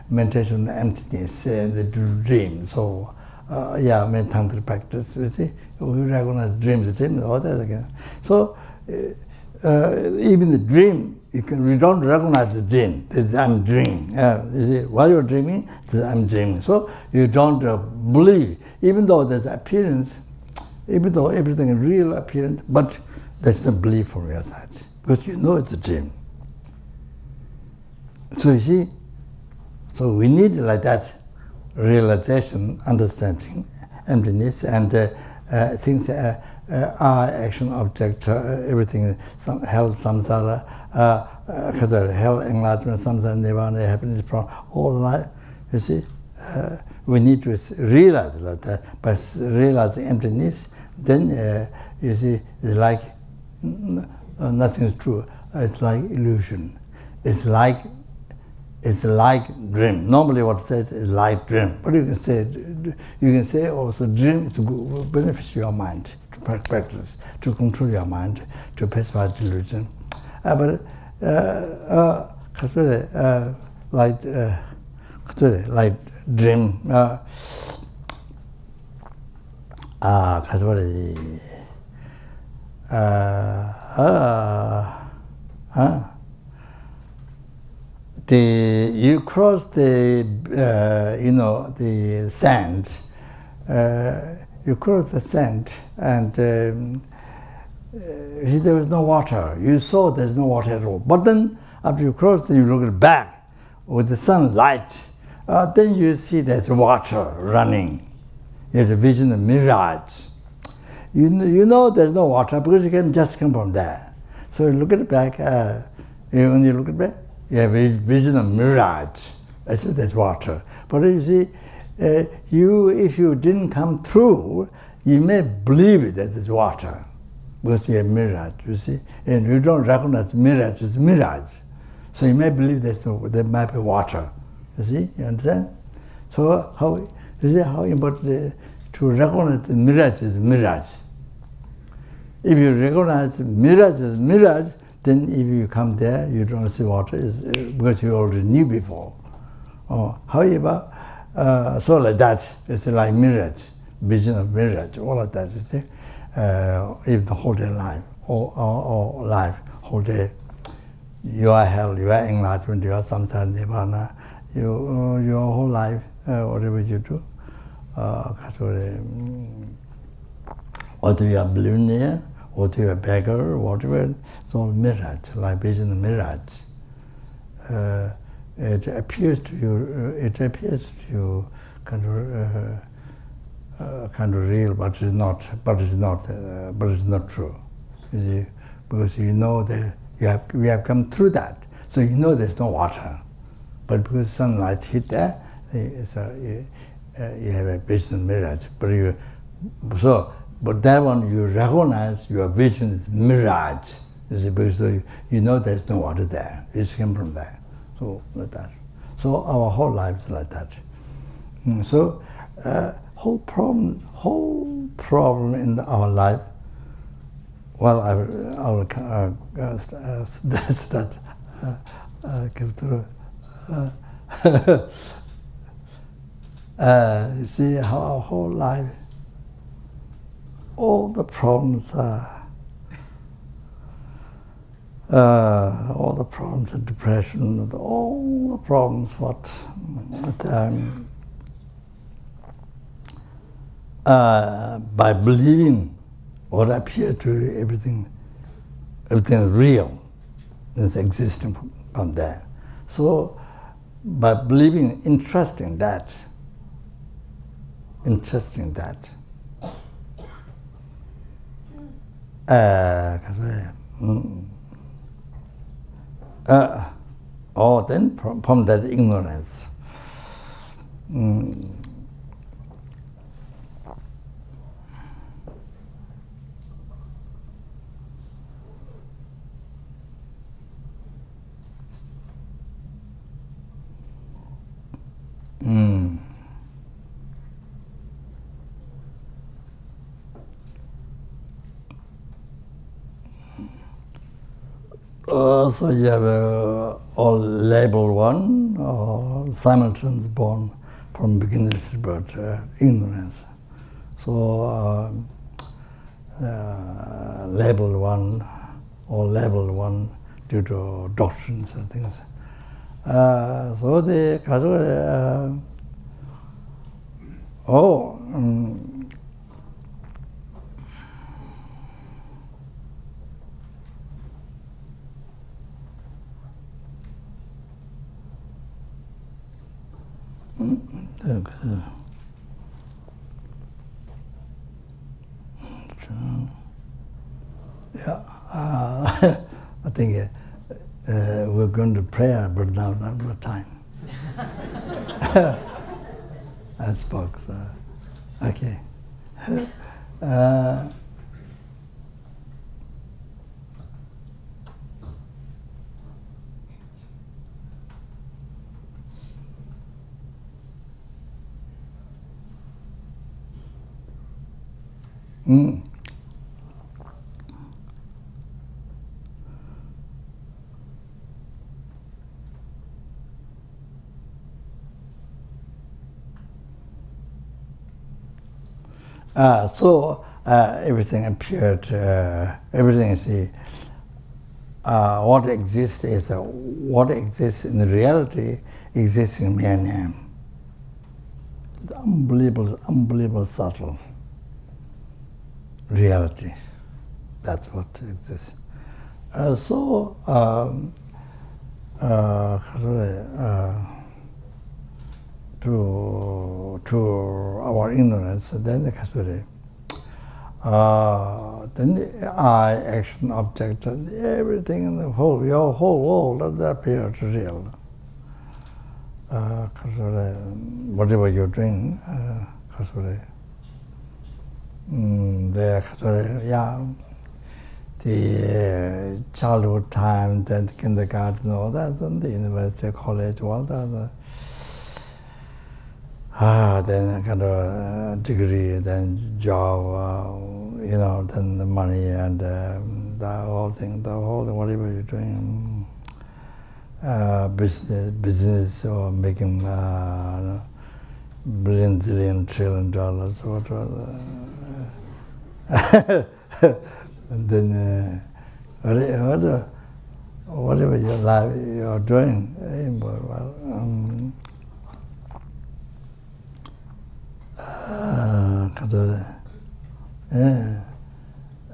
meditation, emptiness, the dream. So many tantric practice. You see, we recognize the dream, all that again. So even the dream. We don't recognize the dream. I'm dreaming. You see, while you're dreaming, I'm dreaming. So you don't believe, even though there's appearance, even though everything is real appearance, but there's no belief from your side, because you know it's a dream. So you see, so we need like that realization, understanding, emptiness, and things are action, object, everything, hell, samsara, hell, enlightenment, samsara, nirvana, happiness, all the life. You see, we need to realize like that. By realizing emptiness, then you see, it's like nothing is true. It's like illusion. It's like dream. Normally, what said is like dream. But you can say also dream to benefit your mind, to practice, to control your mind, to pacify delusion. Like dream. You cross the the sand. You cross the sand, and you see there was no water. You saw there's no water at all. But then after you cross, you look back with the sunlight. Then you see there's water running. You have a vision of mirage. You know there's no water because you can just come from there. So you look at it back. When you look at it back, you have a vision of mirage. That's there's water. But you see, if you didn't come through, you may believe that it's water, because you have mirage, you see, and you don't recognize mirage as mirage. So you may believe there might be water, you see, you understand? So you see how important to recognize the mirage as mirage. If you recognize mirage as mirage, then if you come there, you don't see water, because you already knew before. However, so like that, it's like mirage, vision of mirage, all of that, you see. If the whole day life, or life, whole day, you are hell, you are enlightenment, you are samsara nirvana, your whole life, whatever you do, whether you are a billionaire, whether you are a beggar, whatever, it's all mirage, like vision of mirage. It appears to you, kind of real, but it's not true. You see, because you know that we have come through that, so you know there's no water, but because sunlight hit there, so you have a vision mirage. But that one you recognize your vision is mirage. You see, because you know there's no water there. It came from there. So like that. So our whole life is like that. So whole problem in our life. Well, I'll start give through. You see how our whole life, all the problems of depression, all the problems by believing what appear to everything is real, is existing from there. So by believing, entrusting that, then from that ignorance, so you have all label one, or simultaneous born from beginner's birth, ignorance. So label one, or level one due to doctrines and things. So the category, I think we're going to prayer, but now not the time. I spoke, so okay. So everything appeared, everything is what exists is what exists in reality exists in mere name. It's unbelievable subtle reality. That's what exists. To our ignorance, then the then the I, action, object, and everything in the whole, your whole world that appears real. whatever you're doing, the childhood time, then kindergarten, all that, then the university, college, all that. Then kind of degree, then job, then the money and the whole thing, whatever you're doing, business or making billion, zillion, $1 trillion, whatever. And then whatever your life you're doing,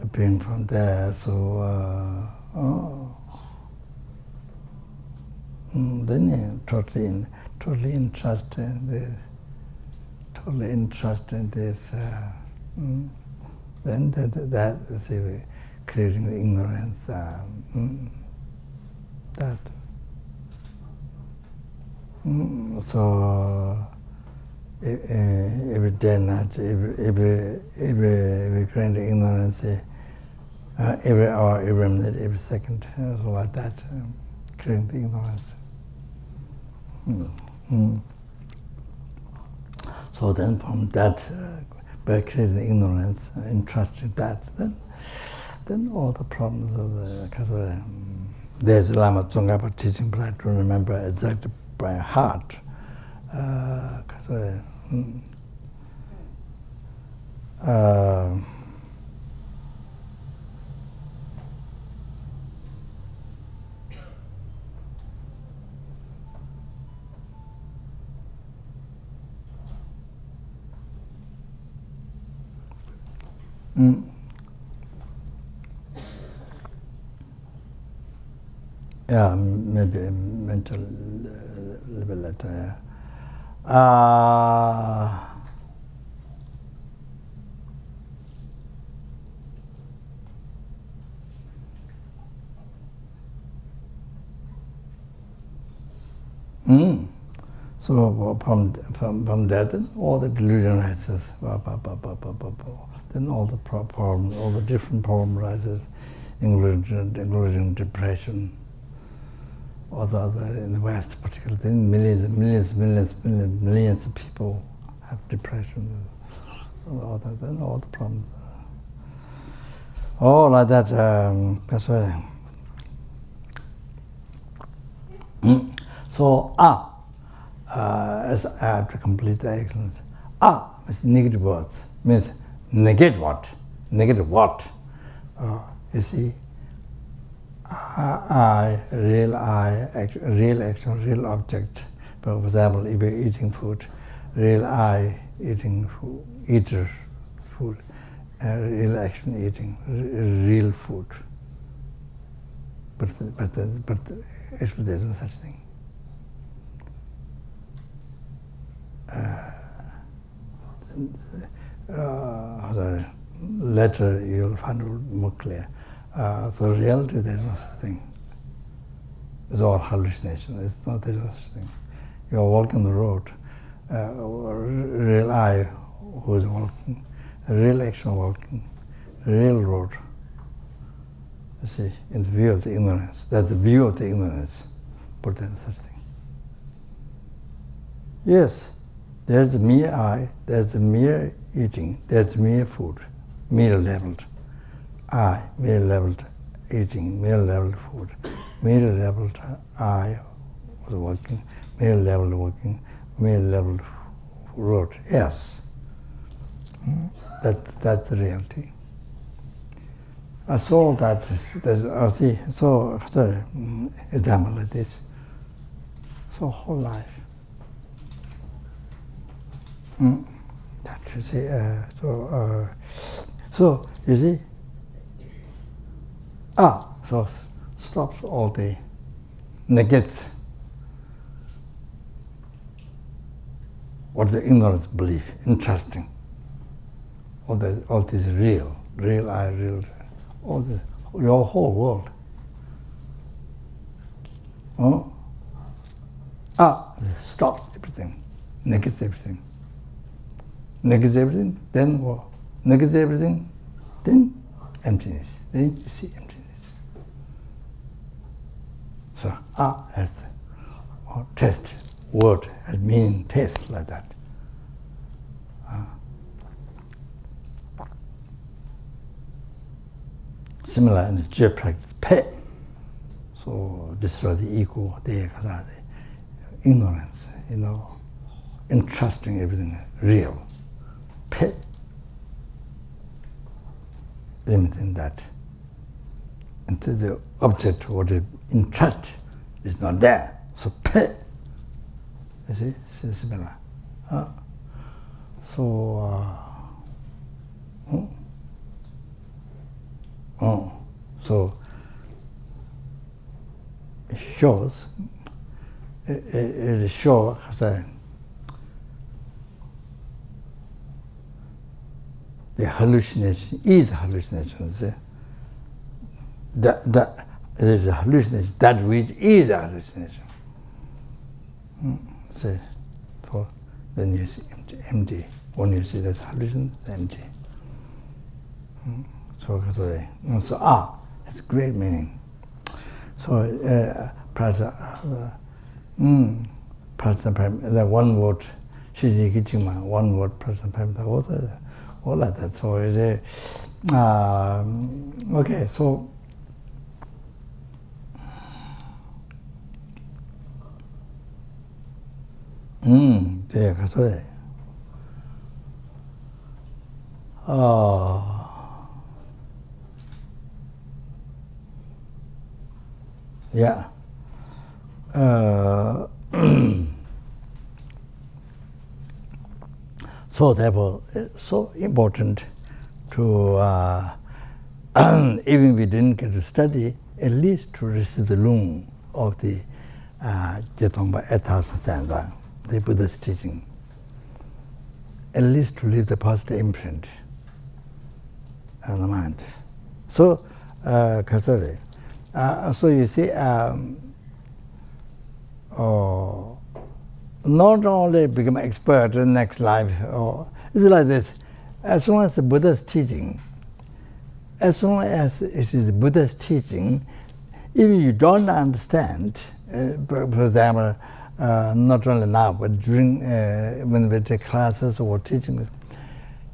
appearing from there, so then totally interested in this, then that is creating the ignorance, that. So every day, night, every kind of ignorance, every hour, every minute, every second, so like that, creating the ignorance. So then from that, by creating the ignorance, entrusting that, then all the problems of the there's Lama Tsongkhapa teaching, but I don't remember exactly by heart. Yeah, maybe mental a little bit later. So from that, all the delusion rises. Then all the problems, all the different problems rises, including depression. Or in the West, particularly, millions of people have depression. Then all the problems. Oh, like that. That's why. So as I have to complete the excellence. Means negative words. Means negate what? Negative what? You see. Real action, real object. For example, if you're eating food, real I eating food, eater food, real action eating, real food. But actually there's no such thing. Later you'll find it more clear. For reality, there's no such thing. It's all hallucination. There's no such thing. You're walking the road, real I who is walking, real action walking, real road. You see, in the view of the ignorance. That's the view of the ignorance, but there's no such thing. Yes, there's a mere I, there's a mere eating, there's mere food, mere leveled. I, mere leveled eating, mere leveled food, mere leveled I was working, mere leveled working, mere leveled road. Yes, that's the reality. I saw that. I see. So example like this. So whole life. That you see. So you see. So stops all the negates what the ignorance belief, entrusting. All this real I, real, all this, your whole world. Stop. negates everything. Negates everything, then what? Negates everything, then emptiness. Then you see emptiness. So has the test, word has meaning, taste like that. Similar in the J practice, pay. So destroy the ego, the ignorance, entrusting everything real. Pay. Limiting that until the object what you entrust is not there. So pay. You see, it's similar. So it shows, it shows the hallucination is hallucination. See? That is a hallucination, that which is a hallucination. See? So then you see empty. When you see this hallucination, empty. So has great meaning. So Prajnapramita, the one word, one word Prajnapramita, all like that. So okay, so yeah. So therefore, it's so important to, even we didn't get to study, at least to receive the loom of the Jetongpa 8,000 stanza, the Buddhist teaching. At least to leave the positive imprint on the mind. So, so you see, not only become expert in the next life, it's like this. As long as the Buddha's teaching, as long as it is Buddha's teaching, even you don't understand, for example, not only now, but during when we take classes or teaching,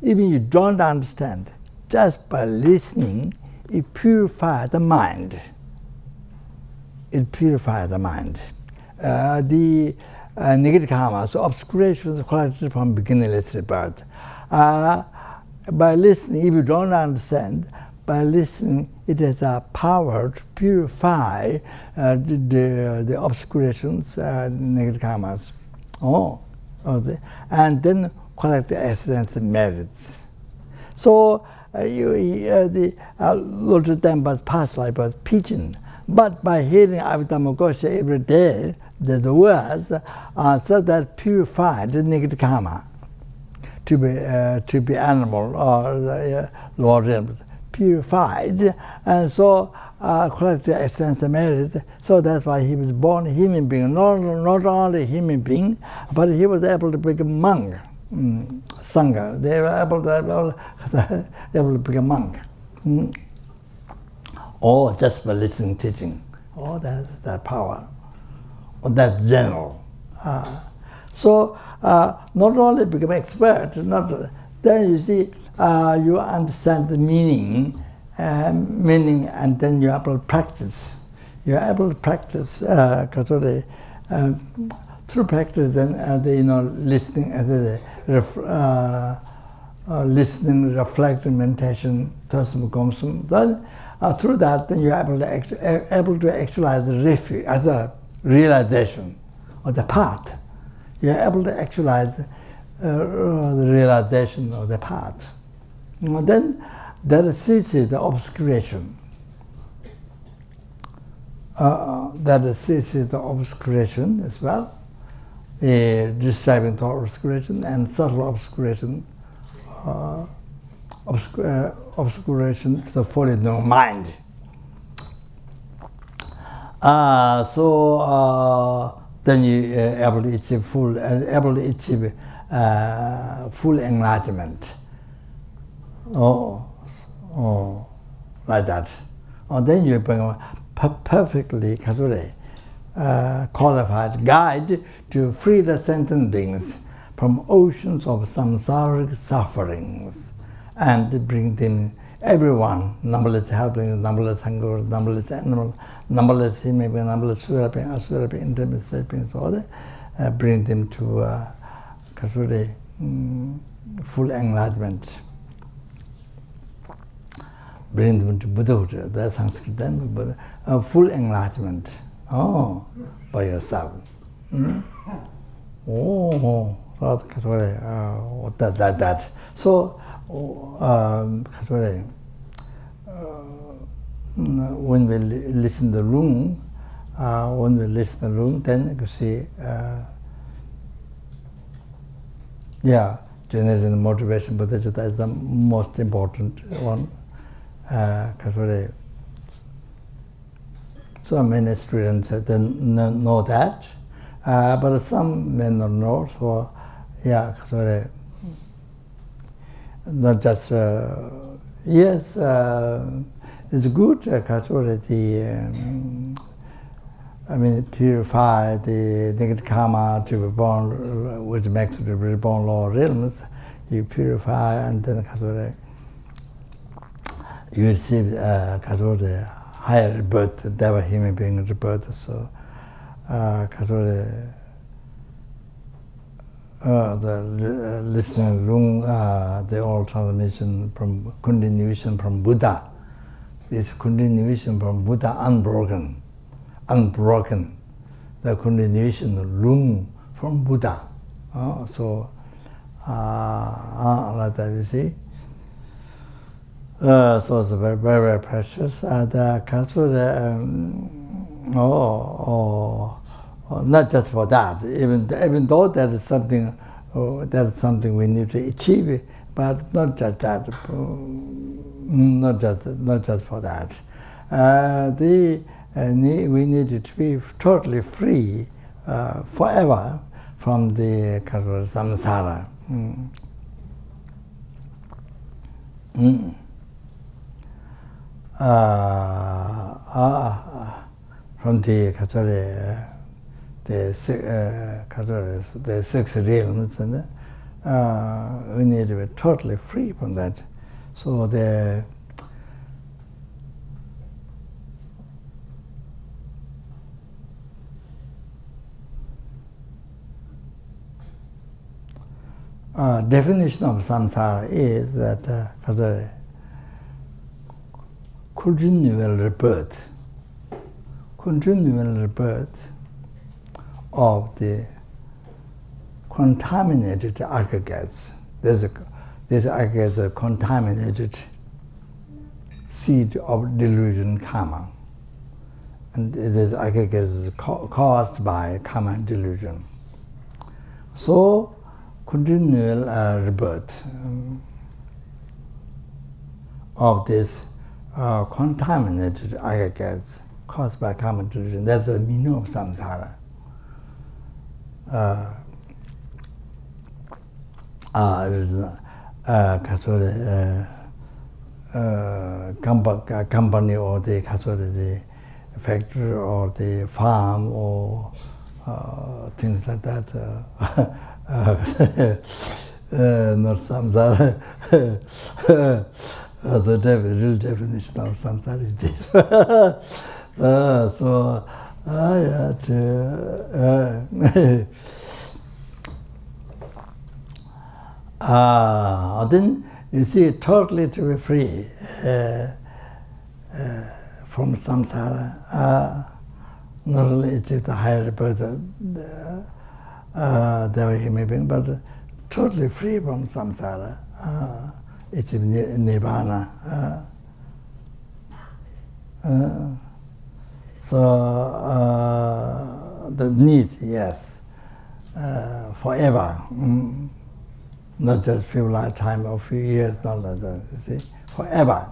even you don't understand, just by listening, it purifies the mind. It purifies the mind. The negative karmas, obscurations collected from beginningless birth. By listening, if you don't understand, by listening, it has a power to purify the obscurations, negative karmas. And then collect the essence and merits. So the Lord Dhamma's past life was pigeon. But by hearing Abhidhamma every day, the words, so that purified the negative karma to be animal or Lord Dhamma, purified, and so collect the essence and merit. So that's why he was born a human being, not only a human being, but he was able to become monk. Sangha, they were able to become monk. Or just by listening, teaching. Oh, that's that power. Or that general. So not only become expert, then you see you understand the meaning, and then you're able to practice. You're able to practice through practice, then listening, listening, reflecting, meditation, then through that, then you're able to actualize the refuge as a realization of the path. You're able to actualize the realization of the path. Then that ceases the obscuration. That ceases the obscuration as well. Describing thought obscuration and subtle obscuration. Obscuration to the fully known mind. So then you able to achieve full enlightenment. Like that. Or then you become perfectly qualified guide to free the sentient beings from oceans of samsaric sufferings and bring them, everyone, numberless helplings, numberless hunger, numberless animals, numberless human beings, numberless asura beings, intermediate beings, all that, bring them to full enlightenment. Bring them to Buddhahood, the Sanskrit name, full enlightenment. Oh, by yourself. Oh, that. So, when we listen to the room, then you see, generating the motivation, but that is the most important one. So many students know that, but some may not know. So, not just yes, it's good. Purify the negative karma to be born, which makes the reborn law realms. You purify, and then you receive higher birth, Deva human being rebirth. So, the listening room, the all transmission from continuation from Buddha. This continuation from Buddha unbroken. The continuation room from Buddha. Like that, you see. So it's very, very, very precious. And not just for that. Even though that is something we need to achieve, but not just that. Not just for that. We need to be totally free forever from the samsara. From the six realms, and we need to be totally free from that. So the definition of samsara is that continual rebirth of the contaminated aggregates. These aggregates are contaminated seed of delusion karma. And these aggregates is caused by karma and delusion. So, continual rebirth of these contaminated aggregates caused by karma and delusion. That's the meaning of samsara. Company or the factory or the farm or things like that. Not samsara. The real definition of samsara is this. Then you see, totally to be free from samsara, not only achieve the higher birth, the human being, but totally free from samsara, achieve nirvana. The need, yes, forever. Not just few lifetime or few years, not like that, you see, forever.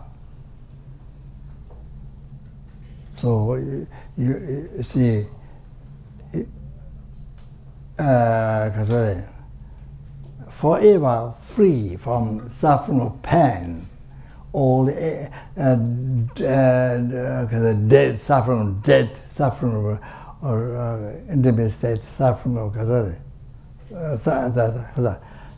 So you see, forever free from suffering of pain, all the death, suffering of death, suffering of intimate state, suffering of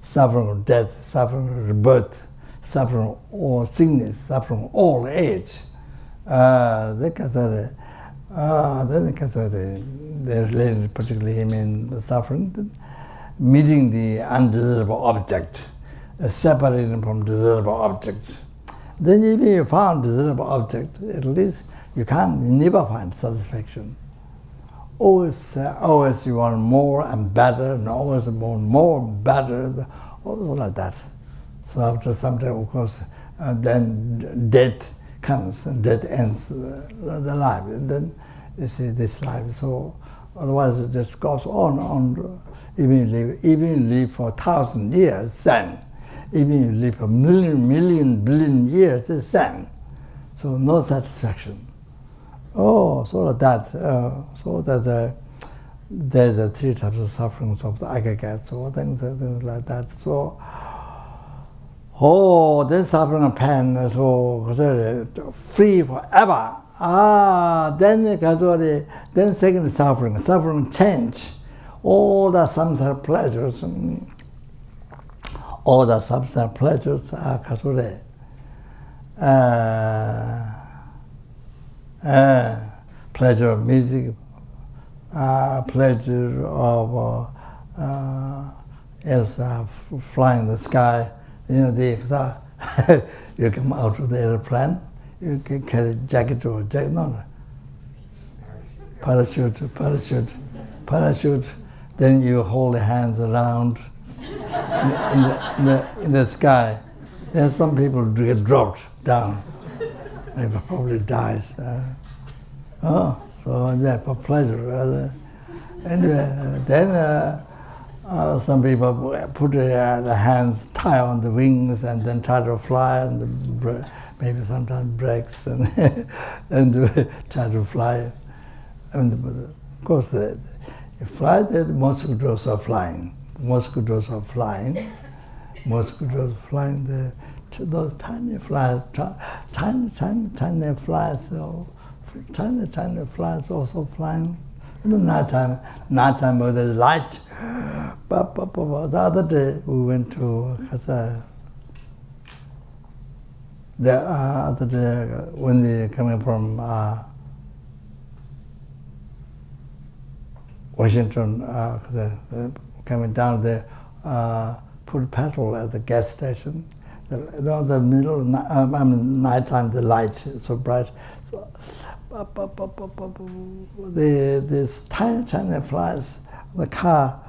suffering of death, suffering of rebirth, suffering of all sickness, suffering of all age. They're related particularly in suffering, meeting the undesirable object, separating from desirable object. Then if you found desirable object, at least you never find satisfaction. Always you want more and better, and always more and better, always like that. So after some time, of course, then death comes and death ends the life, and then you see this life. So otherwise it just goes on. Even you live for 1,000 years, same. Even you live for billion years, it's same. So no satisfaction. Oh, so that there's three types of sufferings of the aggregate, so things like that. So, then suffering and pain, so free forever. Then second suffering change. All the samsara pleasures, are pleasure of music, pleasure of flying the sky. You know, you come out of the airplane, you can carry jacket or jacket, parachute. Then you hold the hands around in the sky. Then some people get dropped down. They probably dies. So for pleasure. Anyway, then some people put the hands tie on the wings and then try to fly, and maybe sometimes breaks and try to fly. And of course, you fly, the mosquitoes are flying. Mosquitoes flying, those tiny flies, tiny flies, so tiny flies also flying. In the nighttime with the light. The other day we went to when we coming from Washington, coming down there, put petrol at the gas station. The middle of nighttime, the light is so bright. So, these tiny flies, the car,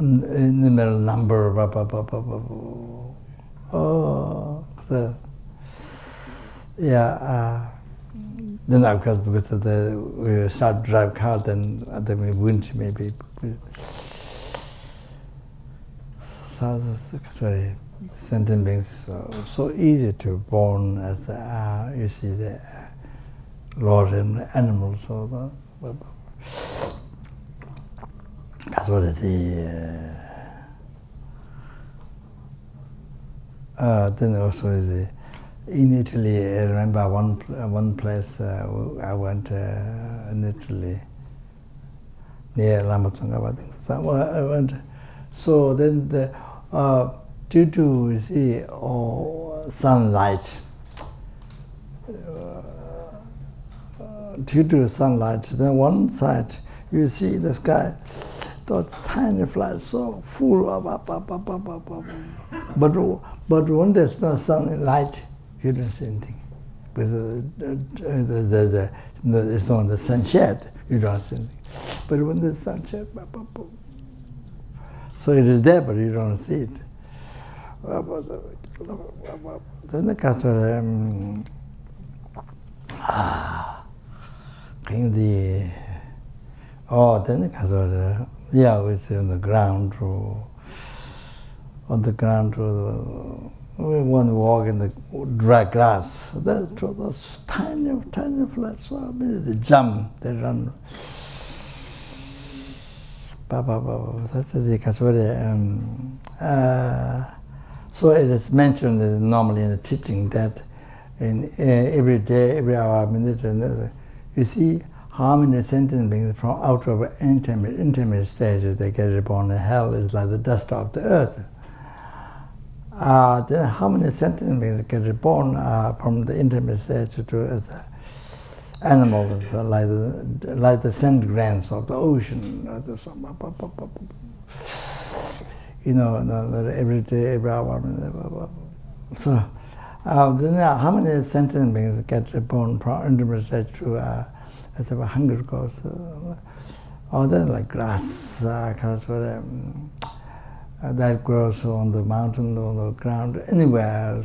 in the middle number, then of course, because we start to drive car, then we went maybe. Sorry, sentient beings so easy to born as you see the Lord and animals. So that's what it is. Then also in Italy, I remember one place I went in Italy near Lamazonga, I think. So I went. So then due to sunlight, then one side you see the sky, those tiny flies so full of but when there's no sunlight, you don't see anything. Because it's not the sunshade, you don't see anything. But when the sunshade, so it is there, but you don't see it. Then the castle, then the castle, it's on the ground, we want to walk in the dry grass. Those tiny flats, they jump, they run. That's the so it is mentioned normally in the teaching that in every day, every hour, minute, you see how many sentient beings from out of intimate stages they get reborn. Hell is like the dust of the earth. Then how many sentient beings get reborn from the intimate stage to animals like the sand grains of the ocean. Every day, every hour. So then how many sentient beings get reborn from intimate stage to as a hunger goes? Then like grass, that grows on the mountain, on the ground, anywhere.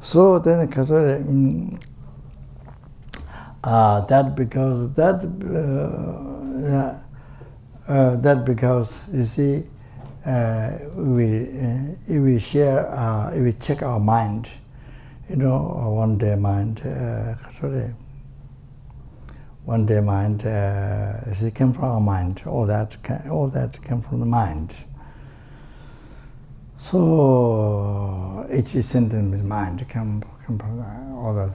So then that because you see, if we share, if we check our mind, one day mind, it came from our mind. All that came from the mind. So each sentence with mind come from all that.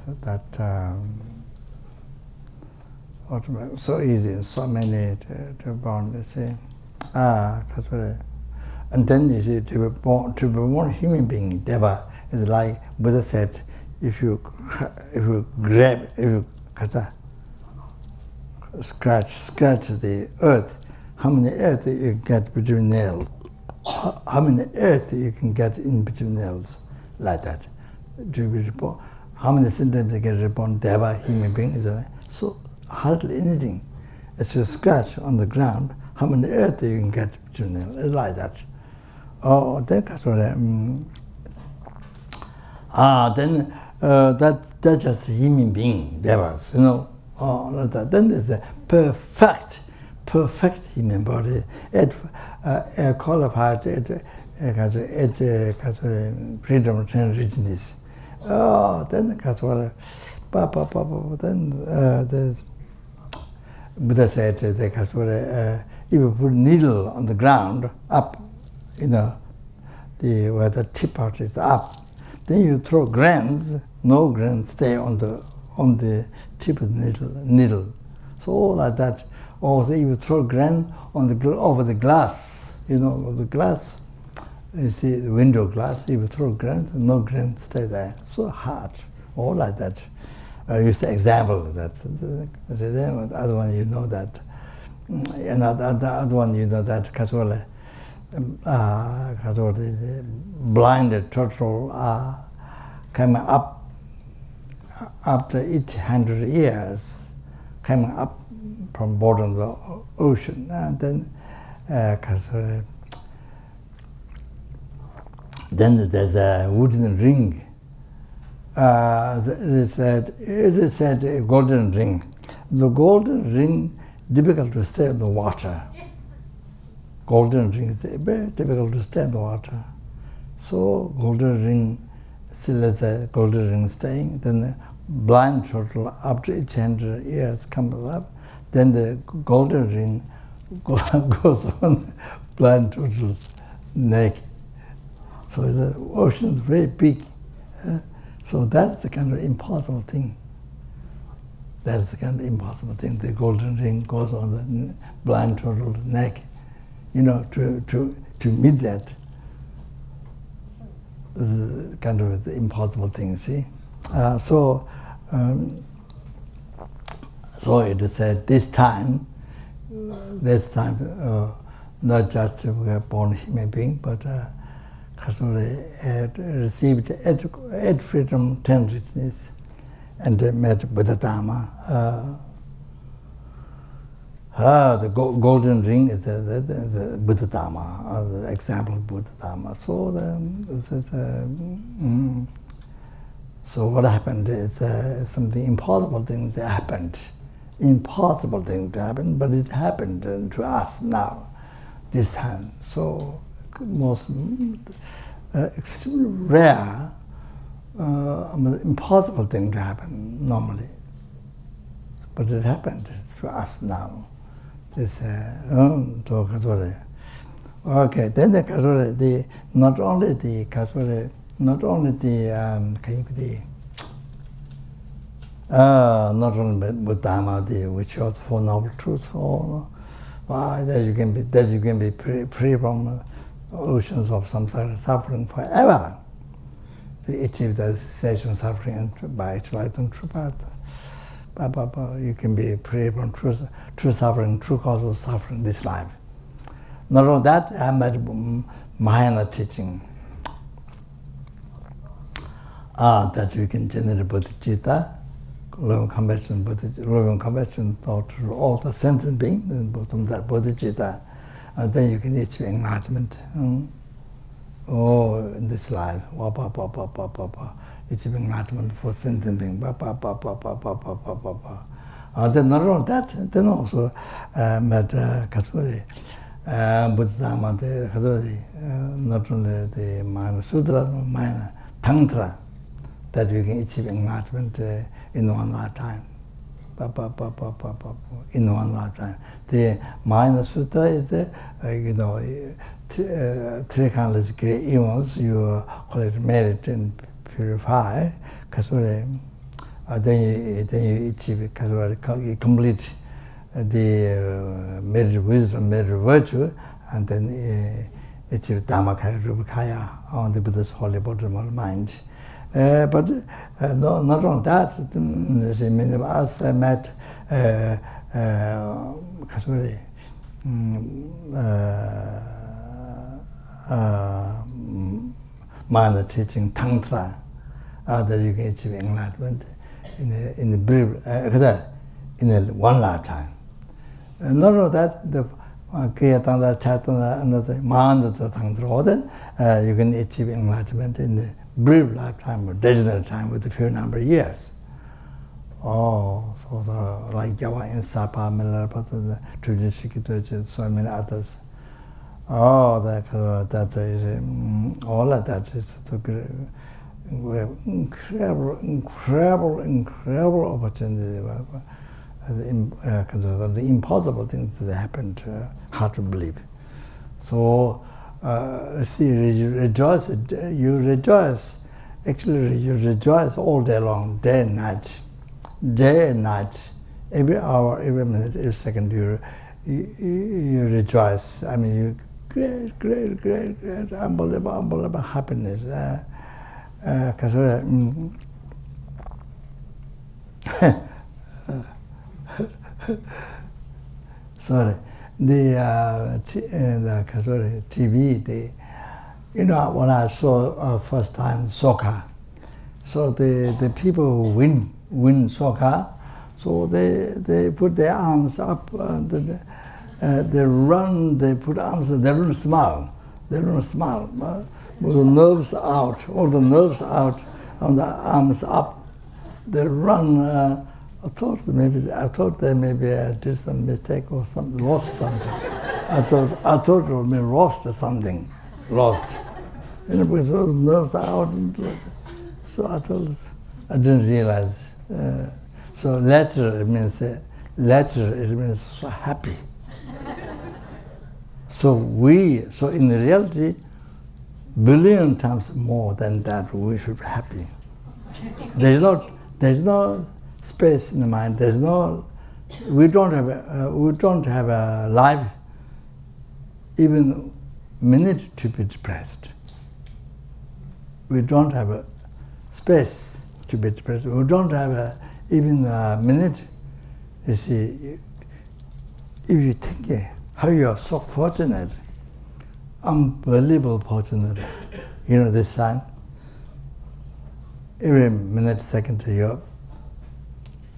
So easy, so many to born. You see, and then you see to be born human being, Deva, is like Buddha said, if you scratch the earth, how many earth you get between nails? How many earth you can get in between nails, like that. To be reborn. How many symptoms you get reborn? Deva, human being, is so hardly anything. It's a scratch on the ground. How many earth you can get between nails? It's like that. Oh, that's what. Then that's just human being, devas, like that. Then there's a perfect human body. It qualified freedom and richness. Then there's Buddha said if you put a needle on the ground up, where the tip part is up, then you throw grains. No grains stay on the tip of the needle. So like that. Or if you throw grain over the glass, the glass. You see the window glass. If you throw grains, no grains stay there. So hard. All like that. I use the example of that. The other one that. And the other one that the blinded turtle coming up after 800 years, coming up from bottom of the ocean, and then there's a wooden ring. It is said a golden ring. The golden ring difficult to stay in the water. Golden ring is very difficult to stay in the water. So golden ring, still as a golden ring staying. Then the blind turtle after 800 years comes up. Then the golden ring goes on blind turtle's neck. So the ocean is very big. So that's the kind of impossible thing. That's the kind of impossible thing. The golden ring goes on the blind turtle's neck, to meet that. This is kind of the impossible thing, see? So it is said this time, not just we are born human being, but received 8 freedom, 10 richness, and met Buddha Dharma. The golden ring is the Buddha Dharma, the example of Buddha Dharma. So so what happened is something impossible things that happened. Impossible thing to happen, but it happened to us now, this time. So extremely rare, impossible thing to happen normally. But it happened to us now. This, okay, then the not only the not only Dharma, which was for noble truth, or that you can be free from oceans of samsara suffering forever. To achieve the cessation suffering and by actualizing true path. You can be free from true suffering, true cause of suffering this life. Not only that, I met Mahayana teaching that you can generate bodhicitta, loving compassion thought to all the sentient beings, from that bodhicitta, and then you can achieve enlightenment. In this life, achieving enlightenment for sentient beings. Then not only that, then also met Katsuri, Buddha Dharma, not only the minor sutra, minor tantra, that you can achieve enlightenment in one lifetime. In one lifetime. The minor sutra is, three countless great evils you collect merit and purify, then you achieve complete the merit wisdom, merit virtue, and then achieve Dharma Kaya, Rupa Kaya on the Buddha's holy bottom of mind. But not only that, many of us met minor teaching tantra, that you can achieve enlightenment in one lifetime. Not only that, the Kriya Tantra, Chaitanya, another Mananda Tantra, then you can achieve enlightenment in the brief lifetime or degenerate time with a few number of years. Like Java in Sapa, Milarapata, Trujishiki, so many others. That is, all of that is incredible opportunity. The impossible things that happened, hard to believe. So, see, you rejoice, actually you rejoice all day long, day and night, every hour, every minute, every second you rejoice. I mean, you great, unbelievable happiness. Sorry, the TV, when I saw first time soccer, so the people who win soccer, so they put their arms up, they run, they put arms, they don't smile, with the nerves out, all the nerves out, and the arms up, they run. I thought they maybe did some mistake or something, lost something. I thought it would be lost or something, because all the nerves are out. So I didn't realize. So later it means so happy. So in reality, billion times more than that, we should be happy. There's no space in the mind. We don't have a life, even minute to be depressed. We don't have a space to be depressed. We don't have even a minute. You see, if you think how you are so fortunate, unbelievable fortunate, this time, every minute, second, you're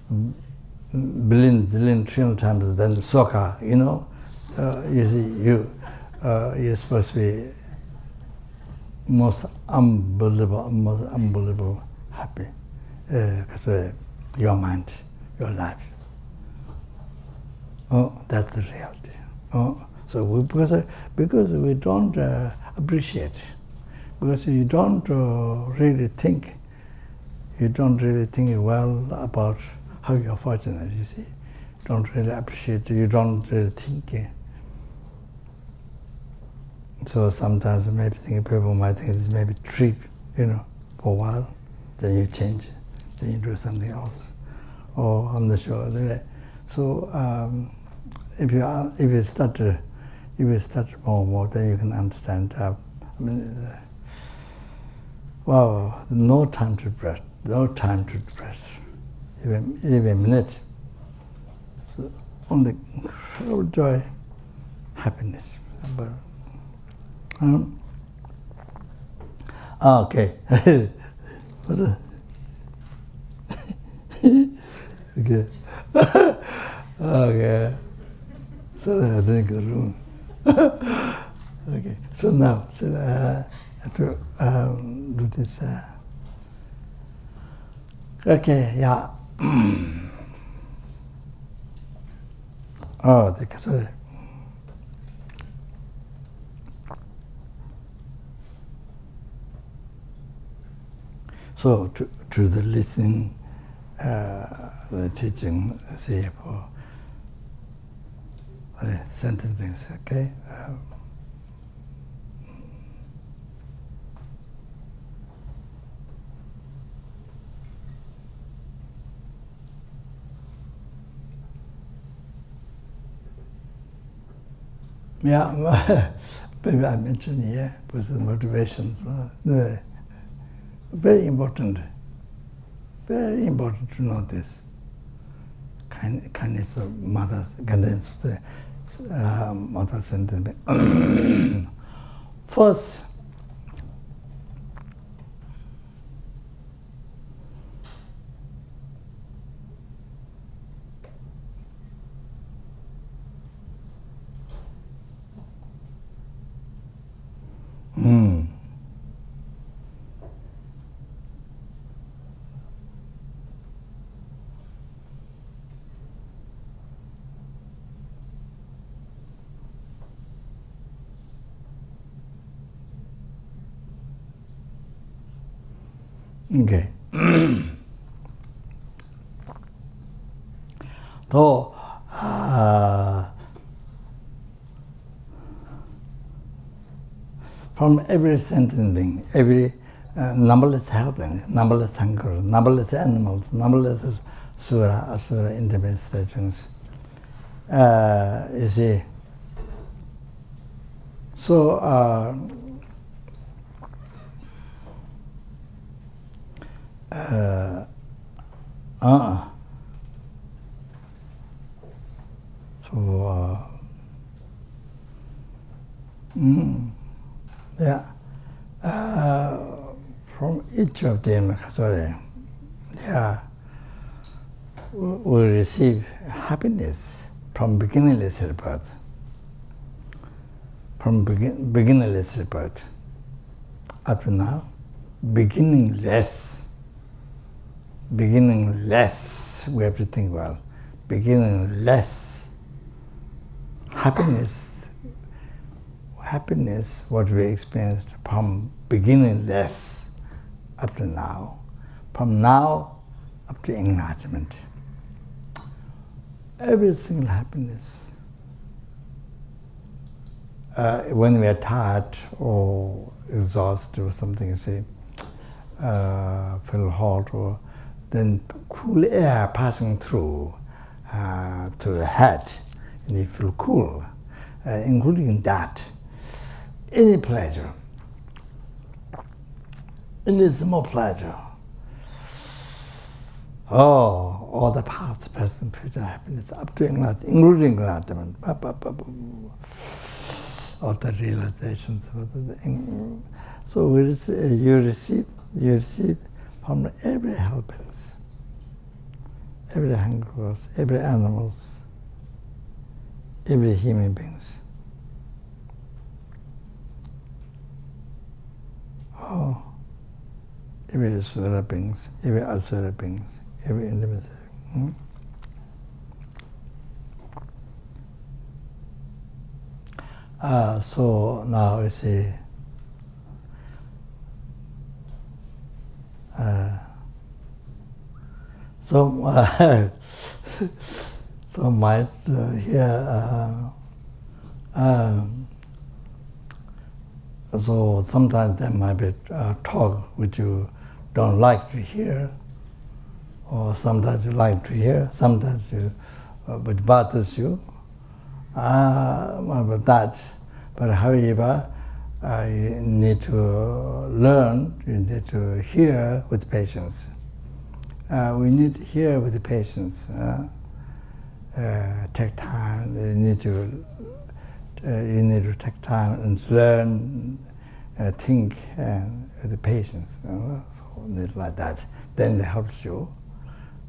billion, zillion, trillion times than soccer, you see, you're supposed to be most unbelievable happy, your mind, your life. That's the reality. So because we don't appreciate, because you don't really think. You don't really think well about how you're fortunate. You see, don't really appreciate. You don't really think. So sometimes maybe people might think it's maybe trip, for a while, then you change, then you do something else. Or I'm not sure. So if you start more and more, then you can understand. No time to rest. No time to rest. Even a minute. So only incredible joy, happiness. But, okay. Okay. Okay. So I drink the room. Okay. So now, I have to do this. Okay. Yeah. Oh, sorry. So to the listening, the teaching, say for sentence beings, okay? Yeah, maybe I mentioned here, with the motivations, very important to know this. Kindness of mothers, guidance of the mother sentiment. First, okay. So, from every sentient being, every numberless helplings, numberless hunger, numberless animals, numberless sura, asura, intimate stations, you see. So, yeah, from each of them, we receive happiness from beginningless rebirth. From beginningless rebirth up to now, beginningless. Beginningless, we have to think well. Beginningless. Happiness, what we experienced from beginningless up to now. From now up to enlightenment. Every single happiness. When we are tired or exhausted or something, you see, feel hot, or then cool air passing through to the head, and you feel cool, including that. Any pleasure, any small pleasure, all the past, present, future happiness, up to enlightenment, including enlightenment, all the realizations. So you receive from every helpings, every hungers, every animals, every human beings. Every sura beings, every asura beings, every intimacy. So now you see, So, so might hear. So sometimes there might be talk which you don't like to hear, or sometimes you like to hear, sometimes you, which bothers you. That, but however, you need to learn, you need to hear with patience. We need to hear with patience. Take time, you need to take time and learn, think with patience. So like that. Then it helps you.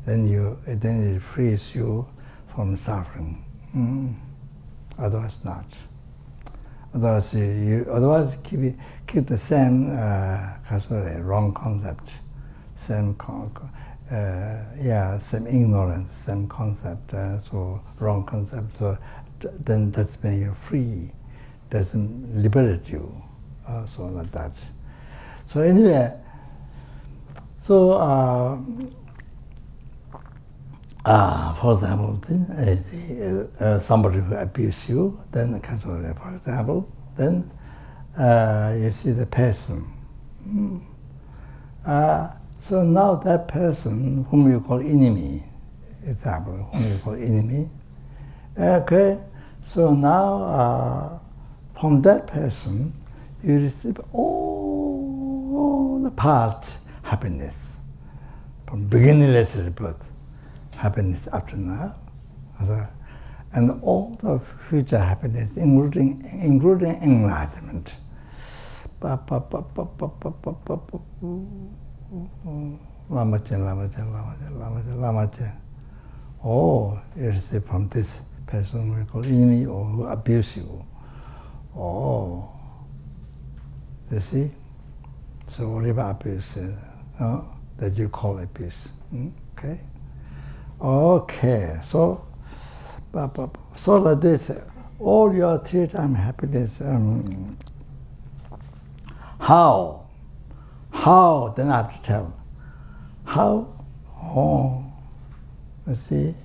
Then it frees you from suffering. Otherwise not. Otherwise keep the same wrong concept, same ignorance, same concept. So wrong concept. So then that's make you free, doesn't liberate you. So like that. So anyway, so for example, somebody who abuses you, then for example, then you see the person. So now that person whom you call enemy, example, whom you call enemy, okay, so now from that person you receive all the past happiness, from beginningless birth, happiness up to now, and all the future happiness, including enlightenment. Oh, you receive from this person we call enemy or who abuse you. Oh, you see? So whatever abuse that you call abuse. Okay? Okay, so like this, all your three-time happiness, how? Then I have to tell. How? Oh, you see?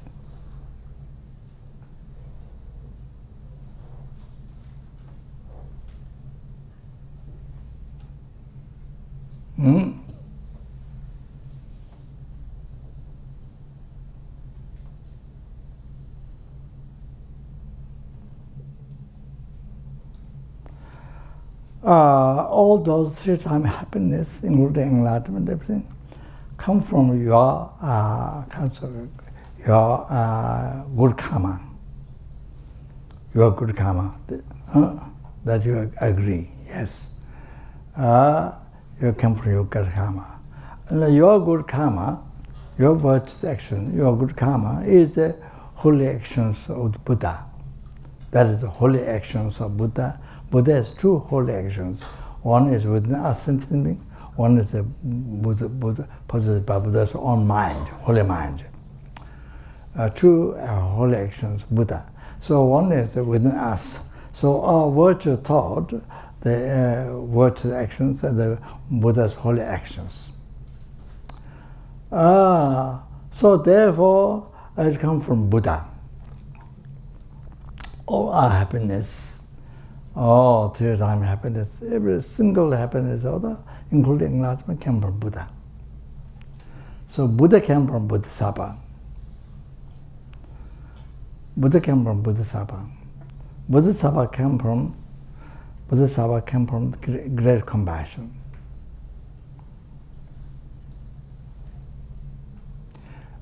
All those three-time happiness, including enlightenment, everything, come from your good karma. Your good karma, that you agree, yes. You come from your good karma. And your good karma, your virtuous action, your good karma is the holy actions of the Buddha. That is the holy actions of Buddha. Buddha has two holy actions. One is within us, sentient being. One is a Buddha possessed by Buddha's own mind, holy mind. Two holy actions, Buddha. So one is within us. So our virtue thought, the virtuous actions, and the Buddha's holy actions. So therefore, it comes from Buddha. All our happiness, all three-time happiness, every single happiness, including enlightenment, came from Buddha. So Buddha came from Bodhisattva. Buddha came from Bodhisattva. Bodhisattva came from great compassion.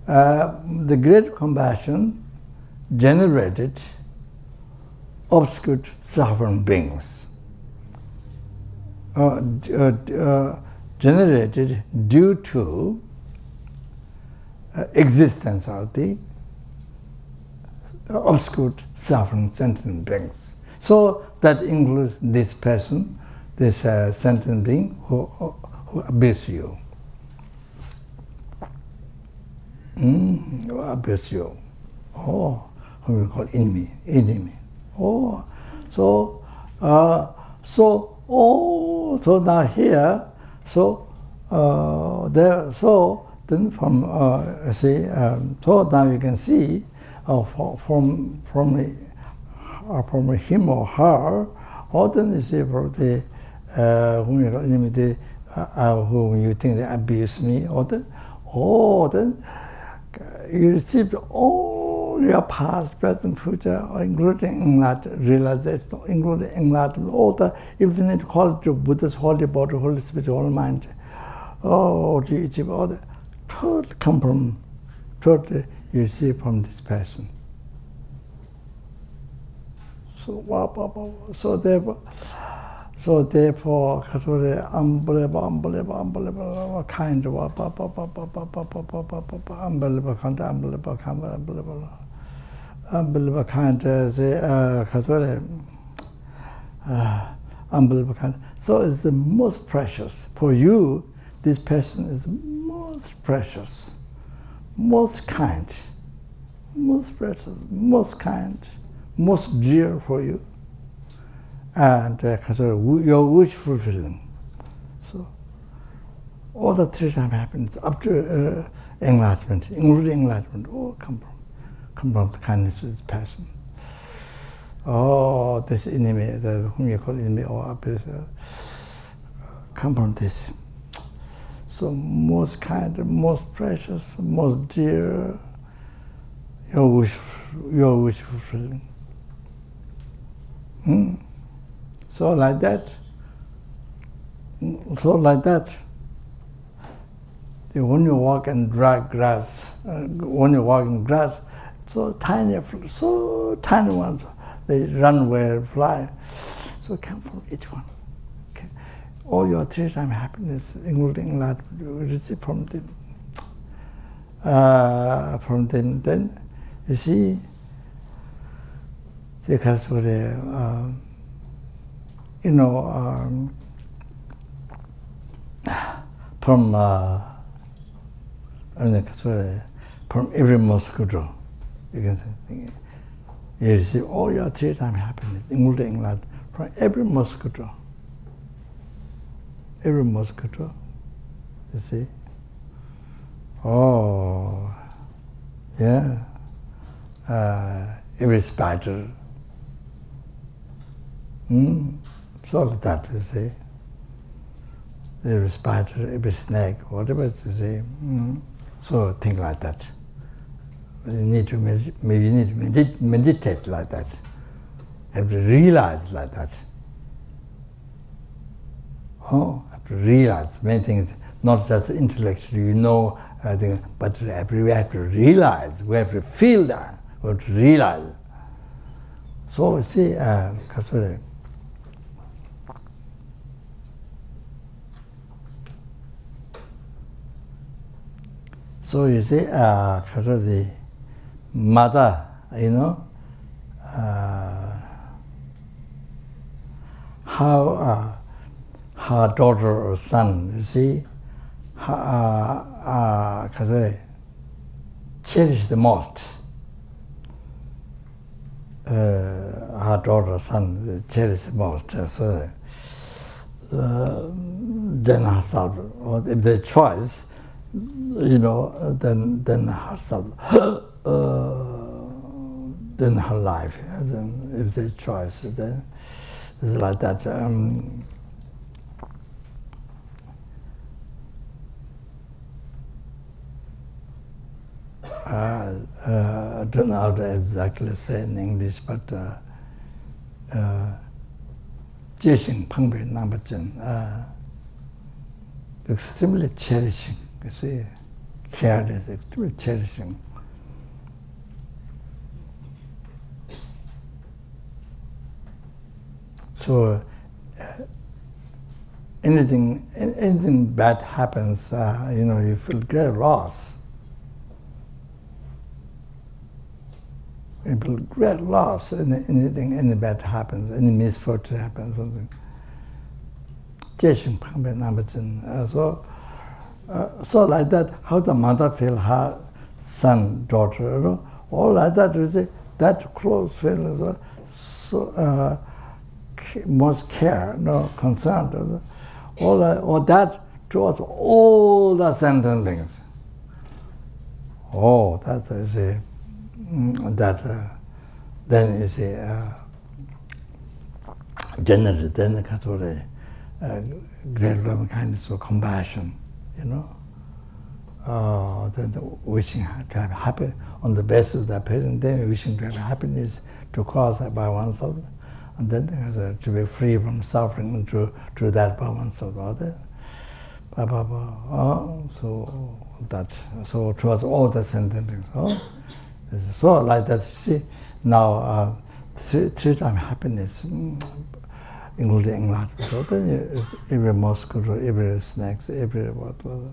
The great compassion generated obscure suffering beings, generated due to existence of the obscure suffering sentient beings. So that includes this person, this sentient being who abuses you. Who abuse you. Oh, whom we call enemy. Oh, so now here, so Then from so now you can see from him or her, or then you see from the whom you think they abuse me, or then you received all your past, present, future, including enlightenment, realization, including enlightenment, all the infinite quality of Buddha's holy body, holy spirit, holy mind. Oh, you achieve all the totally come from, totally you receive from this person. So therefore, unbelievable kind of unbelievable kind, unbelievable kind, unbelievable kind. So it's the most precious for you. This person is most precious, most kind, most precious, most kind, most dear for you, and your wish fulfilling. So all the three times happens up to enlightenment, including enlightenment, all come from the kindness of this person. Oh, this enemy, whom you call enemy or abuser, come from this. So most kind, most precious, most dear, your wish fulfilling. So like that, when you walk in dry grass, so tiny ones, they run where fly. So come from each one. Okay. All your three-time happiness, including enlightenment, you receive from them. Then you see, the from every mosquito, you can say, you receive all your three-time happiness, including enlightenment, from every mosquito. Every mosquito, you see. Oh, yeah. Every spider. So that, you see. Every spider, every snake, whatever, you see. So think like that. You need to meditate like that. You have to realize like that. Oh, have to realize many things, not just intellectually, you know, but we have to realize, we have to feel that, we have to realize. So you see, so you see, the mother, how her daughter or son, you see, cherish the most. Her daughter or son cherish the most. So then herself, or if the choice, then herself, then her life. Then if the choice, then it's like that. I don't know how to exactly say in English, but extremely cherishing. You see, care is extremely cherishing. So anything bad happens, you feel great loss. You feel great loss. Any bad happens, any misfortune happens, something. So like that, how the mother feel her son, daughter, all like that, you see, that close feeling, so most care, concern, all that towards all the sentient things. Oh, that is a, then you see, generally, then the kind of great loving kindness or compassion, you know. Then wishing to have happy on the basis of that parent, then wishing to have happiness to cause by oneself, and then to be free from suffering to that by oneself. So towards all the sentient beings. So like that, you see, now three times happiness, including enlightenment. So then every mosquito, every snake, every whatever.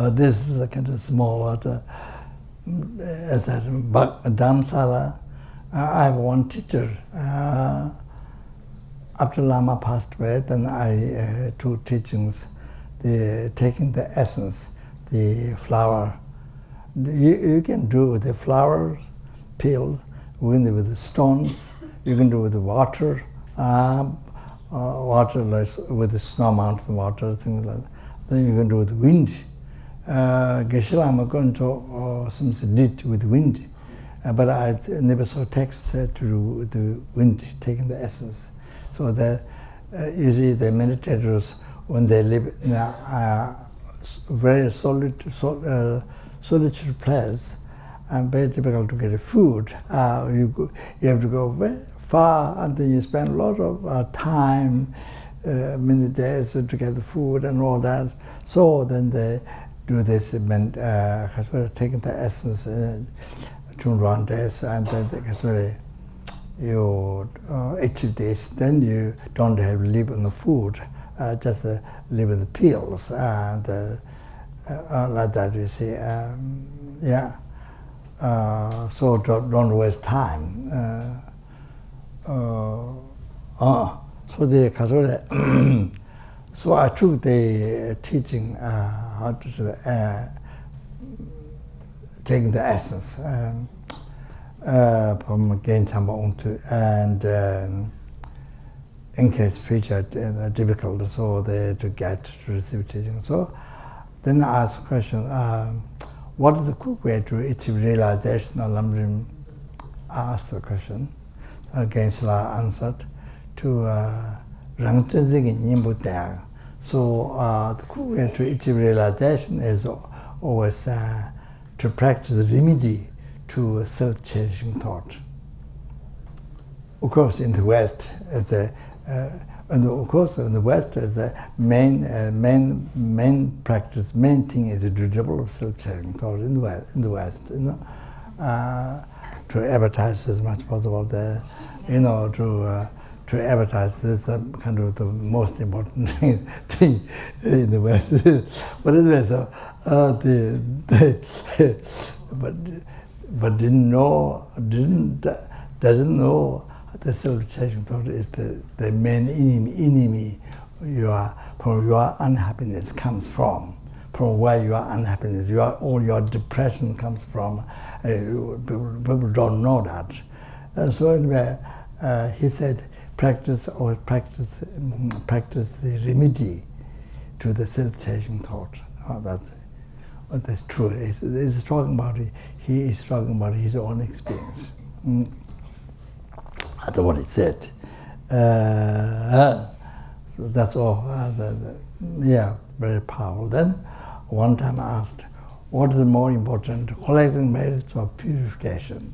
This is a kind of small as a Dhamsala. I have one teacher. After Lama passed away, then I took teachings, taking the essence, the flower. You can do with the flowers, peels, with the stones. You can do with the water, water with the snow mountain water, things like that. Then you can do with wind. Geshe-Lama going to something did with wind, but I never saw text to do with the wind, taking the essence. So that you see the meditators, when they live in a very solitude place, and very difficult to get food. You have to go very far, and then you spend a lot of time, many days to get the food and all that. So then they do this, taking the essence, 21 days, and then you achieve this. Then you don't have to live on the food, just live in the peels, and like that. You see, yeah. So don't waste time. So the so I took the teaching how to taking the essence from Genchamba and in case future difficult, so they to get to receive teaching. So then I asked a question. What is the quick way to achieve realization of Lamrim? I asked the question. Gensla answered to Rangchenzig Nyimbu Tag. So the quick way to achieve realization is always to practice the remedy to self-changing thought. Of course, in the West, as a and of course, in the West, as a main practice, main thing is to develop self-changing thought in the West. You know, to advertise as much as possible. You know, to advertise this kind of the most important thing in the West. But anyway, so but doesn't know the self-changing thought is the main enemy from your unhappiness comes from where your unhappiness, all your depression comes from. People don't know that. So anyway, he said, practice the remedy to the self-changing thought. That's true. He's talking about he is talking about his own experience. That's what he said. So that's all. Yeah, very powerful. Then one time I asked, what is more important, collecting merits or purification?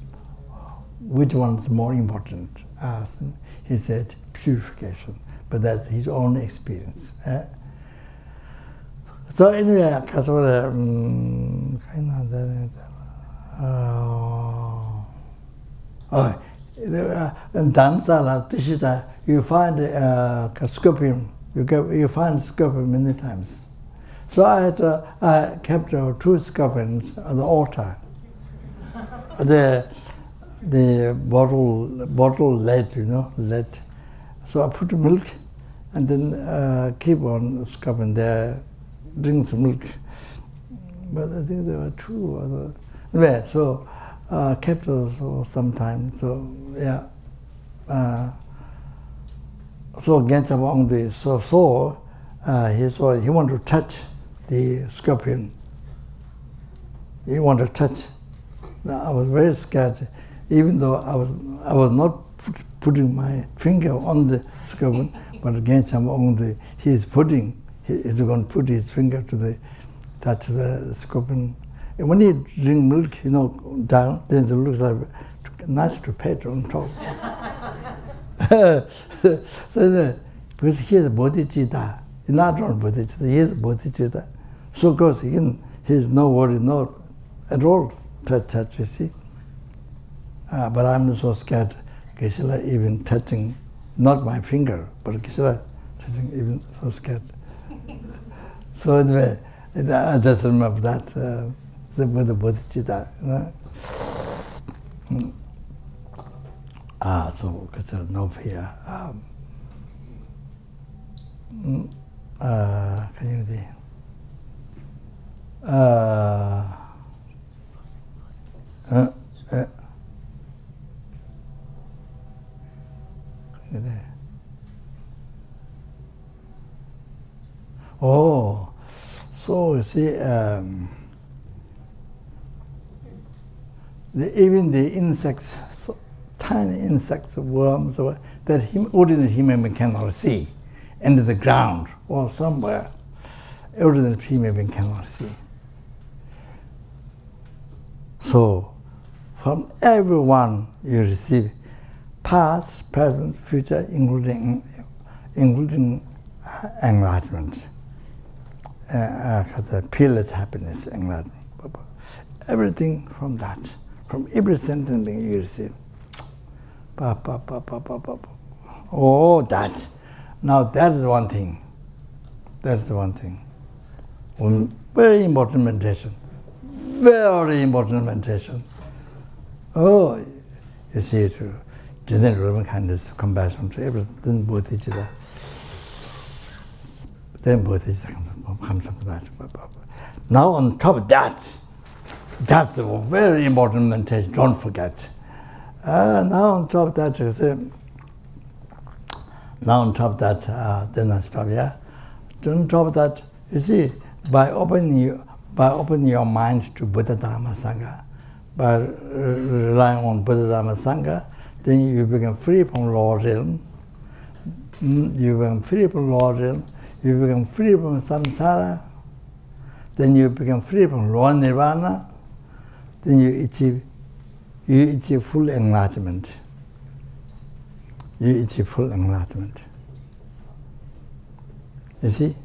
Which one is more important? I asked him. He said purification, but that's his own experience. So anyway, in Dhamsala, Tishita, you find a scorpion. You find scorpion many times. So I kept 2 scorpions on the altar. The bottle lead, you know, lead. So I put milk, and then keep on scorpion there, drink some milk. But I think there were 2 other. Anyway, so kept also some time. So yeah, so Gensha Wangdi he wanted to touch the scorpion. He wanted to touch. Now, I was very scared, even though I was not putting my finger on the scorpion, but Gensha Wangdi, he's going to put his finger to touch the scorpion. And when you drink milk, down, then it looks like nice to pet on top. Because he is a bodhicitta, not only bodhicitta, he is a bodhicitta. So of course he is no worry, not at all touch, you see. But I'm so scared, Geshe-la even touching, not my finger, but Geshe-la touching, even so scared. So anyway, I just remember that, the bodhicitta. So no fear. Can you see? Oh, so you see, even the insects, tiny insects, worms, that ordinary human being cannot see, under the ground or somewhere, ordinary human being cannot see. So, from everyone you receive past, present, future, including enlightenment, peerless happiness, enlightenment. Everything from that, from every sentient being you receive. Oh, that. Now that is one thing. That is one thing. Very important meditation. Very important meditation. Oh, you see, to general kindness, compassion to everything, then bodhicitta. Then bodhicitta comes from that. Now on top of that, that's a very important meditation, don't forget. Now on top of that, you see, now on top of that, then I stop, yeah? On top of that, you see, by opening your mind to Buddha, Dharma, Sangha, by relying on Buddha, Dharma, Sangha, then you become free from law realm. You become free from law realm. You become free from samsara. Then you become free from law nirvana. Then you achieve full enlightenment. You achieve full enlightenment. You see?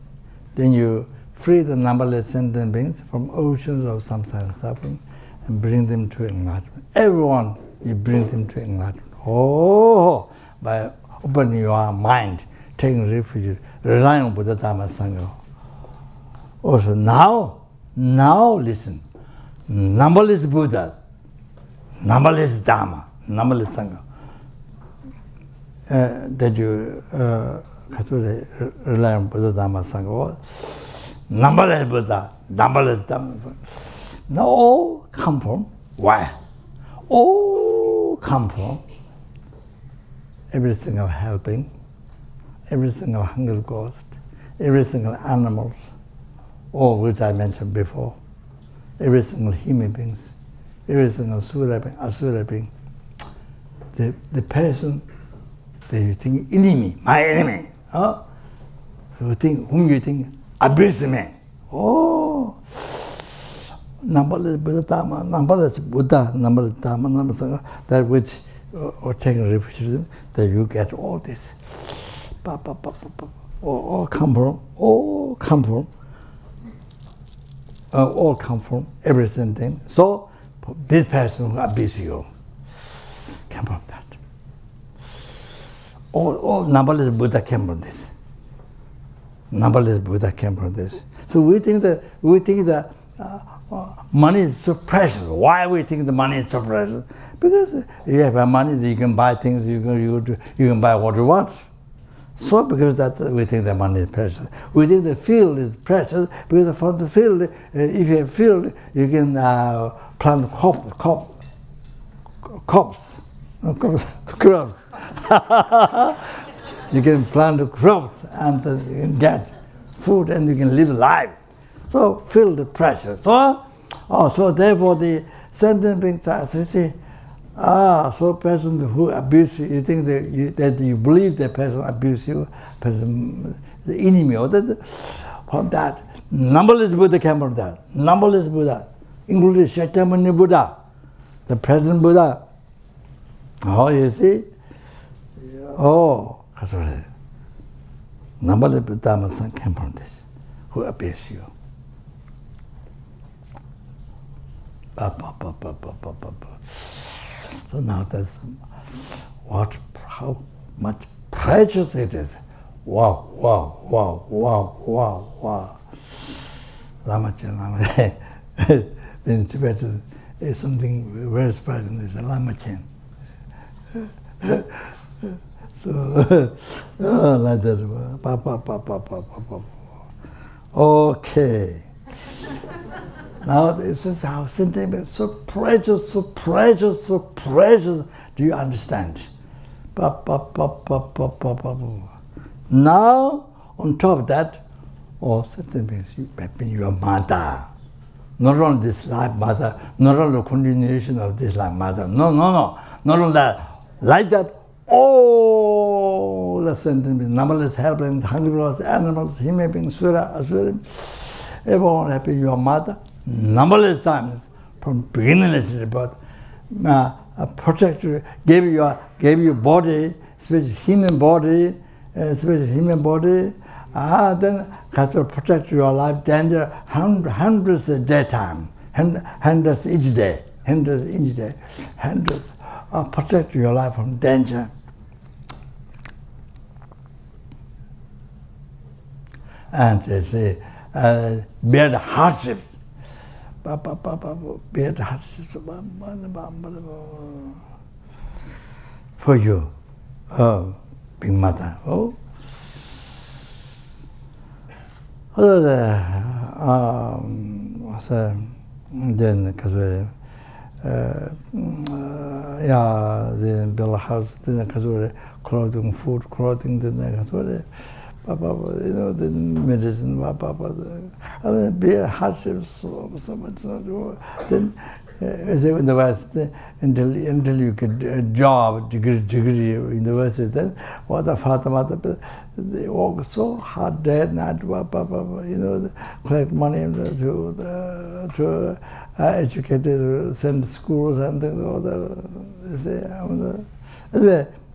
Then you free the numberless sentient beings from oceans of samsara suffering and bring them to enlightenment. Everyone, you bring them to enlightenment. Oh, by opening your mind, taking refuge, relying on Buddha, Dharma, Sangha. Also now listen. Numberless Buddhas, numberless Dharma, numberless Sangha. That you rely on Buddha, Dharma, Sangha. Numberless Buddha, numberless Dharma, Sangha. Now all come from where? All come from every single helping, every single hungry ghost, every single animals, all which I mentioned before, every single human beings, every single sura being, asura being. The person that you think enemy, my enemy, whom you think abuse me. Oh, numberless Buddha Dharma, numberless Buddha, numberless Dharma, numberless Sangha, that which or taking refuge in them, that you get all this. All come from everything. So this person who abuses you came from that. All numberless Buddha came from this. Numberless Buddha came from this. So we think that money is so precious. Why we think the money is so precious? Because you have money, you can buy things, you can buy what you want. So because that we think the money is precious. We think the field is precious because from the field, if you have field, you can plant crops. You can plant crops and you can get food and you can live life. So feel the pressure. So therefore the sentient beings are say, so person who abuse you, you think that you believe the person abuse you, person the enemy, or that from that. Numberless Buddha came from that. Numberless Buddha, including Shakyamuni Buddha, the present Buddha. Oh, you see? Oh, numberless Buddha came from this, who abuse you. So now that's how much precious it is. Wow, wow, wow, wow, wow, wow. Lama in Tibet is something very special. It's a Lama Chen. So, like that. Okay. Now this is how sentiment is so precious, so precious, so precious. Do you understand? Now, on top of that, sentiment you have been your mother. Not only this life mother, not only the continuation of this life mother. No. Not only that. Like that, all the sentient, numberless helpless, hungry animals, human beings, sura, asura, everyone have been your mother. Numberless times from beginningless birth, protect you, gave you body, especially human body, then protect your life danger hundreds a daytime, hundreds each day, protect your life from danger. And they say, bear the hardships. Bear the hardships for you, being mother. Then then build a house, then clothing, food, clothing, then the medicine, be hardships so much. Then in the West, until you get a job, degree university, then what the father, mother, they work so hard day and night, collect money to educate, send schools and things.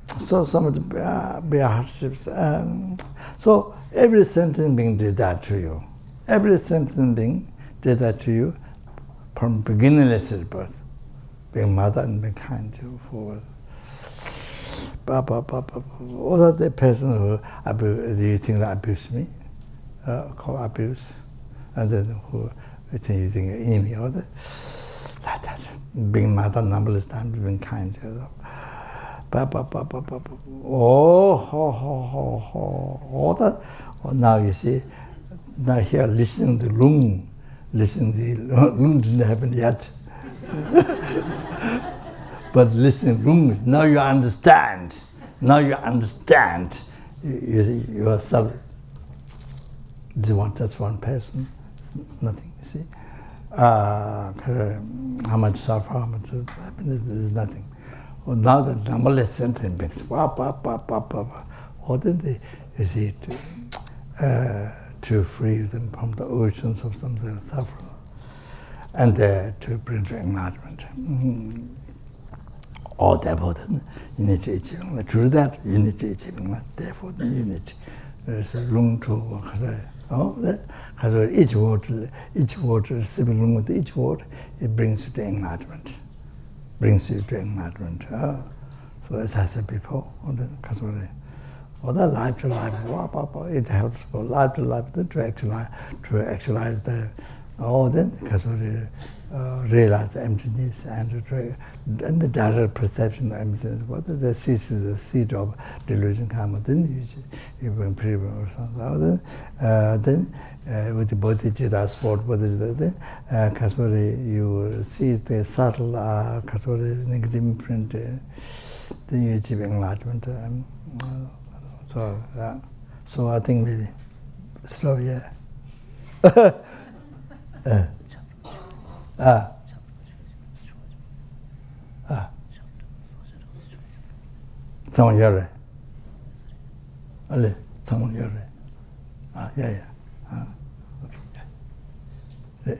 So much be hardships. So every sentient being did that to you. Every sentient being did that to you from beginningless birth, being mother and being kind to you forward. All of the person who do you think that abuse me, call abuse, and then who you think enemy, or that, being mother numberless times, being kind to you. Now you see, now here listening to Lung, Lung didn't happen yet. But listening to Lung, now you understand. Now you understand. You see, yourself. That's one person, nothing. You see, how much suffering, how much happiness, there's nothing. Now the numberless sentient beings, then you see, to free them from the oceans of samsara suffering, and to bring to enlightenment. Therefore, then you need to achieve. To do that, you need to achieve. Therefore, then you need. There's room to each word, receiving room with each word, it brings you to enlightenment. Brings you to enlightenment. So as I said before, the life to life, it helps for life to life to actualize the then realize emptiness and the direct perception of emptiness. What the seed of delusion karma, then you bring freedom or something. Then with the bodhicitta sport, you see the subtle negative imprint, then you achieve enlightenment. So I think maybe stop here. 성열에 알레 성열에 야야 오케이 네.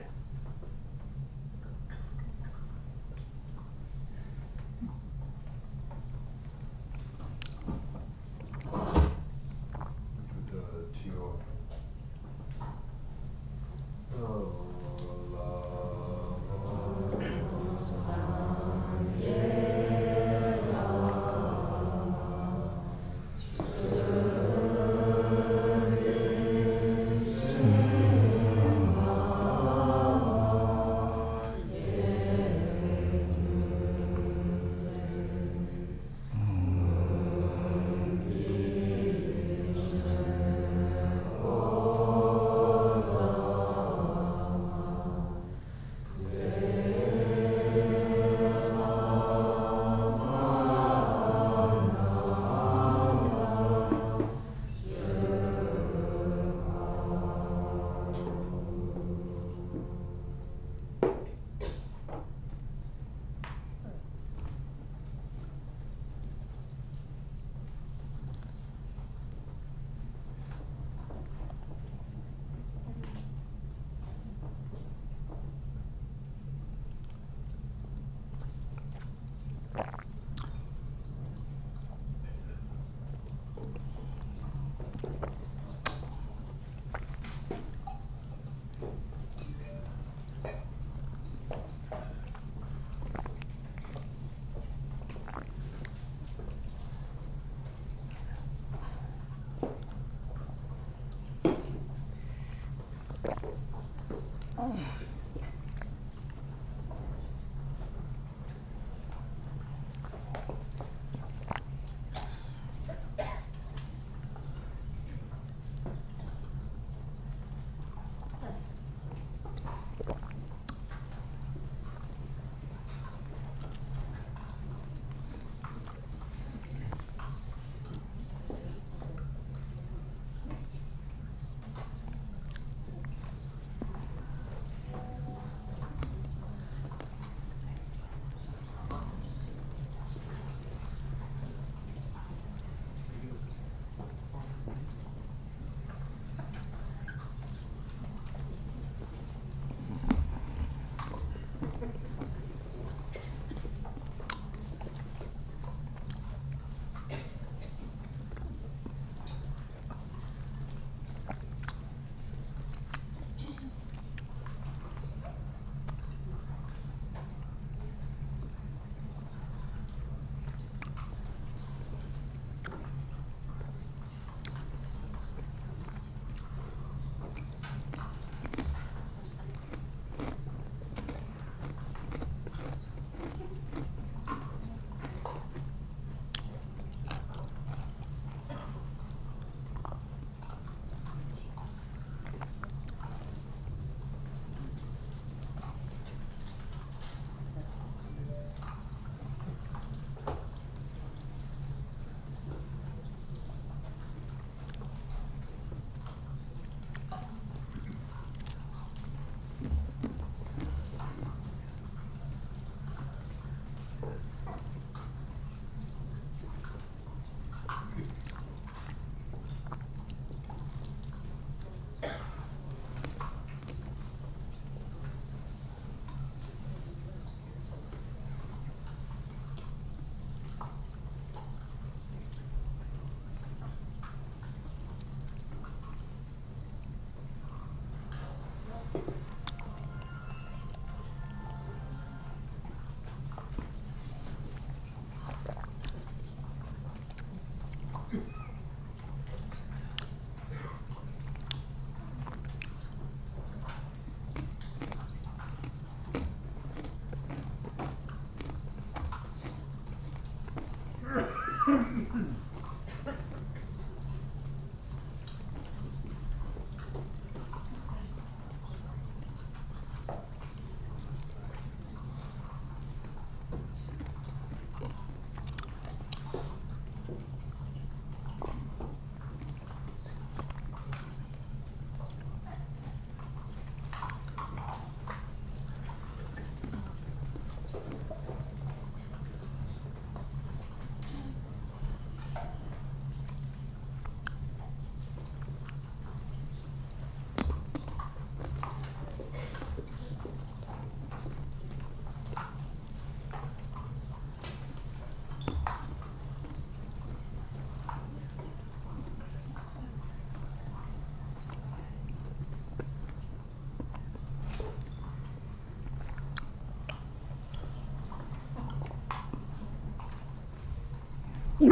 You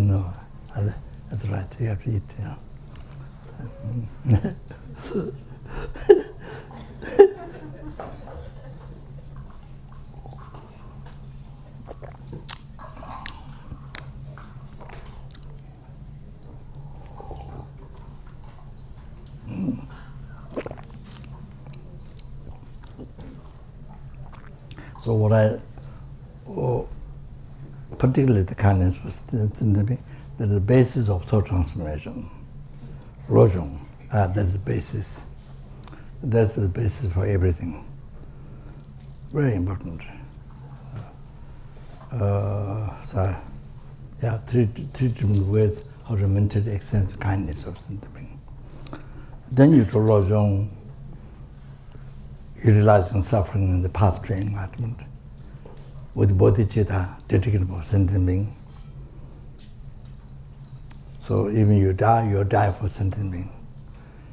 know, that's right, you have to eat, yeah. So what particularly the kindness was the basis of thought transformation. Lojong, that's the basis. That's the basis for everything. Very important. So, yeah, treat them with how to maintain the extent of kindness of something. Then you do Lojong, utilizing suffering in the path to enlightenment, with bodhicitta dedicated for sentient being. So even you die for sentient being.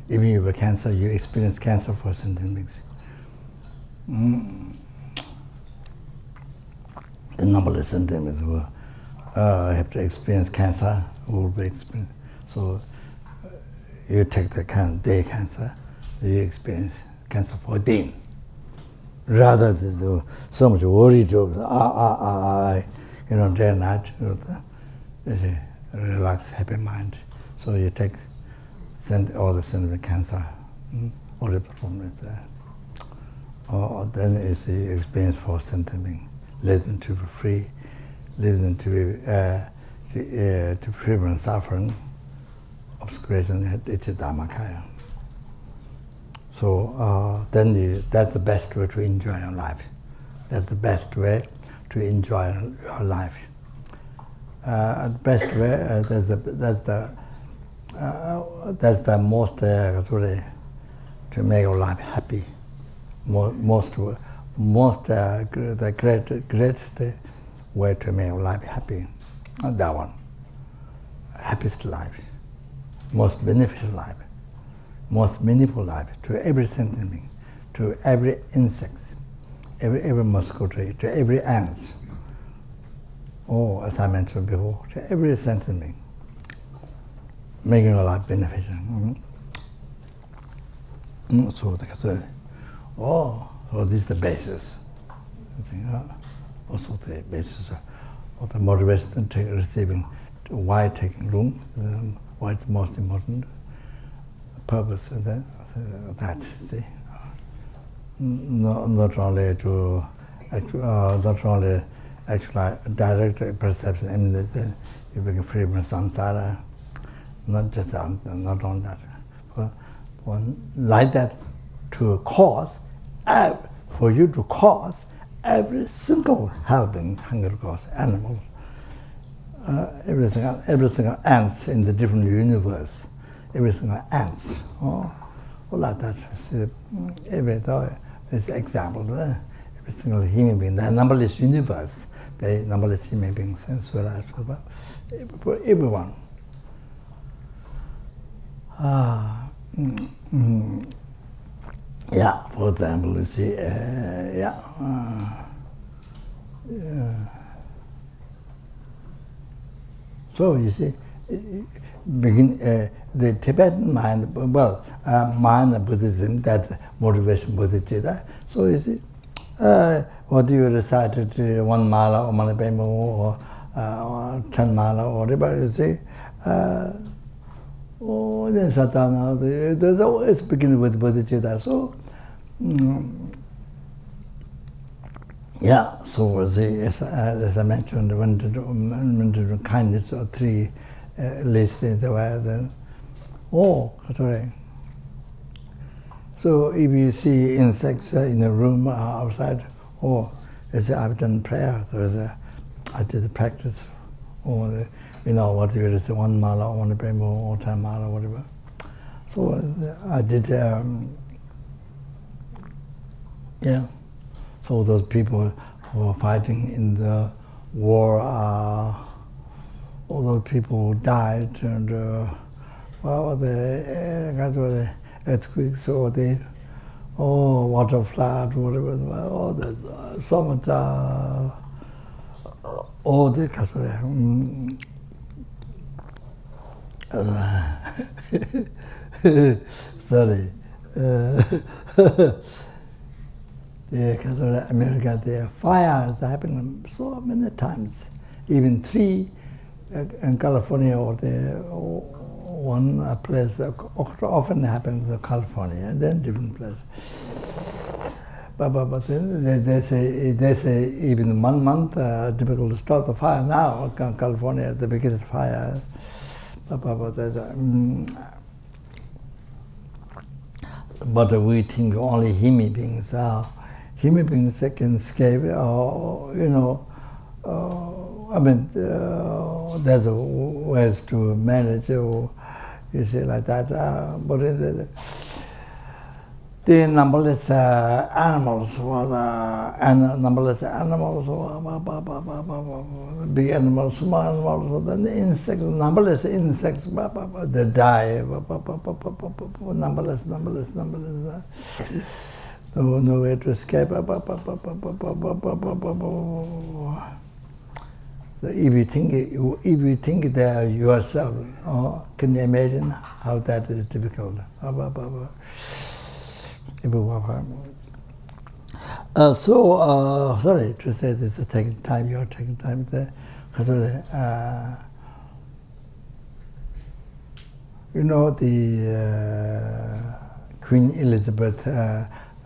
Even you have cancer, you experience cancer for sentient beings. The numberless sentient beings will have to experience cancer, will be experienced. So you take the day cancer, you experience cancer for a day. Rather than do so much worry to day and night, relaxed, happy mind. So you take all the sentient cancer, all the performance. Then it's the experience for sentient being. Let them to be free, let them to be to free from suffering, obscuration. It's a Dharmakaya. So then that's the best way to enjoy your life. That's the best way to enjoy your life. Best way, that's the most to make your life happy. The greatest way to make your life happy. That one. Happiest life, most beneficial life, most meaningful life to every sentient being, to every insect, every mosquito, to every ant. Or, as I mentioned before, to every sentient being, making your life beneficial. So this is the basis. Also the basis of the motivation to receiving, why taking room, why it's most important purpose of that, see. Not only to actually direct perception, you become free from samsara, not just not on that. Like that to cause, for you to cause every single helping hunger cause animals, every single ants in the different universe, every single ants, like that. So, every is example. Every single human being, the numberless universe, the numberless human beings, as well as for everyone. Yeah, for example, you see, so you see, the Tibetan mind, mind Buddhism, that motivation Bodhicitta. So you see, what do you recite it, 1 mala or malabema or 10 mala or whatever, you see, then Satana, there's always beginning with Bodhicitta. So, yeah, so as I mentioned, when to do kindness or 3 lists in the way, then, sorry. So if you see insects in a room outside, I've done prayer, so I did the practice, or what you say, 1 mala, or 1 prema, or 10 mala, whatever. So I did, So those people who are fighting in the war, all those people who died, and the earthquakes, or the water flood, whatever, so much, all the sorry. The America, the fires happen so many times. Even 3 in California, or the one place often happens in California, and then different places. But they say even 1 month difficult to start the fire now. California, the biggest fire. But we think only human beings that can escape, there's ways to manage, you see, like that. But the numberless animals, numberless animals, big animals, small animals, then the insects, numberless insects, they die, numberless. No way to escape. So if you think that yourself, can you imagine how that is difficult? Sorry to say this is taking time. You're taking time there. The Queen Elizabeth.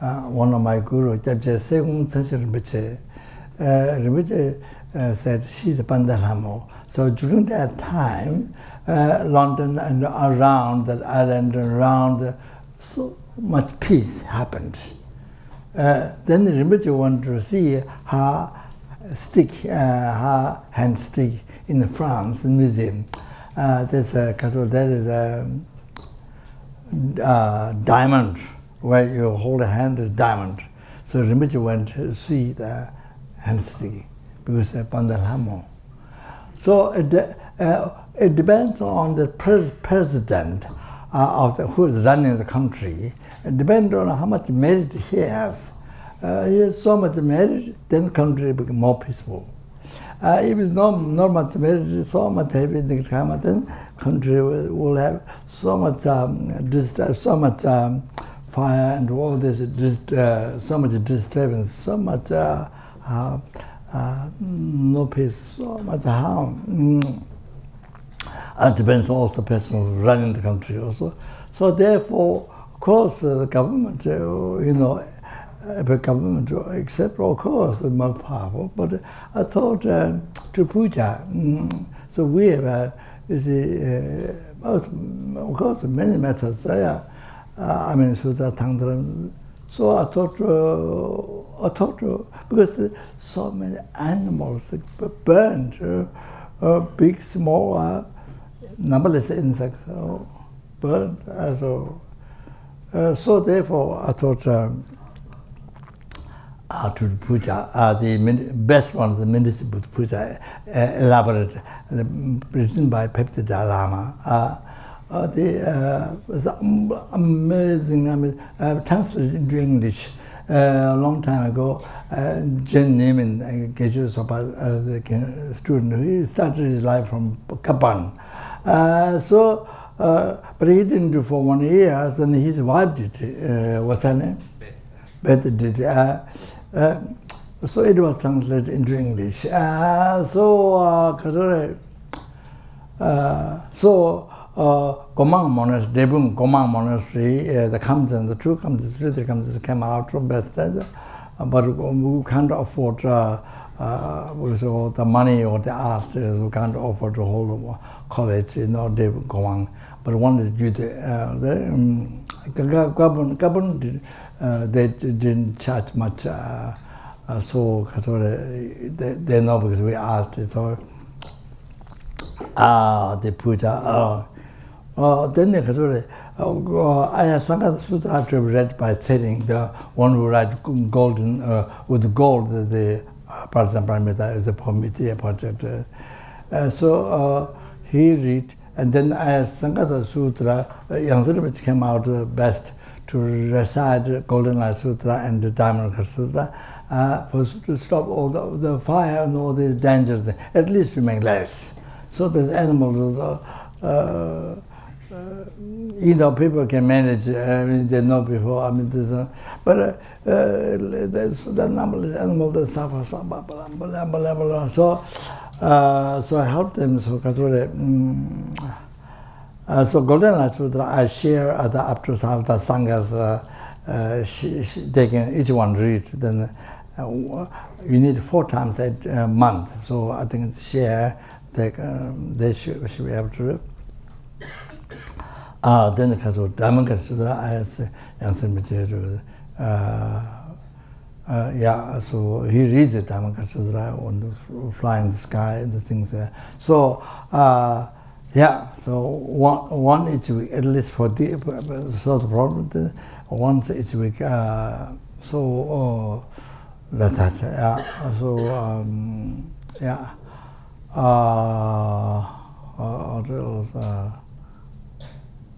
One of my gurus, Rinpoche, said she's a Pandalamo. So during that time, London and around that island, around, so much peace happened. Then Rinpoche wanted to see her hand stick in France museum. There is a diamond. Where you hold a hand is diamond. So Rinpoche went to see the hand stick because of Pandalamo. So it depends on the president who is running the country. It depends on how much merit he has. He has so much merit, then the country becomes more peaceful. If it's not much merit, so much heavy in the karma, then country will have so much fire and all this, so much disturbance, so much no peace, so much harm. It depends also on the person who's running the country also. So therefore, of course, the government, every government, except of course, the most powerful. But I thought to puja. So we have you see, of course, many methods. I mean, Sutra, Tantra. So I thought, because so many animals burned, big, small, numberless insects burned. So therefore, I thought to the puja, the best one is the Buddhist puja, elaborate, written by Pepti Lama. Was amazing. I mean, translated into English a long time ago. Jen Neiman, Geshe Sopa, the student, he started his life from Kapan. But he didn't do for 1 year. Then his wife did. What's her name? Beth did. So it was translated into English. Gomang Monastery, Debun Gomang Monastery, the Kamsen, the two Kamsen, the three Kamsens came out from best, but we can't afford the money or the art, we can't afford the whole college, Debun Gomang. But one is due to Gabon they didn't charge much, so they know because we asked. So the puja. Then the Aryasangatasutra to be read by Tsering, the one who writes golden with gold, the Prajnapramita is the Pomiti project. So he read, and then Aryasangatasutra, Rinpoche came out best to recite Golden Light Sutra and the Dharma Sutra to stop all the fire and all these dangers, at least to make less. So the animals, people can manage. They know before. I mean, but the numberless animals that suffer. So I helped them. So Golden Light Sutra, I share up to some of the Sanghas. They can each one read. Then you need 4 times a month. So I think share. They should be able to read. Then the Dharma Sutra, I so he reads the Dharma Sutra on the fly in the sky and the things there. So so one each week, at least for the sort of problem, once each week. That's that.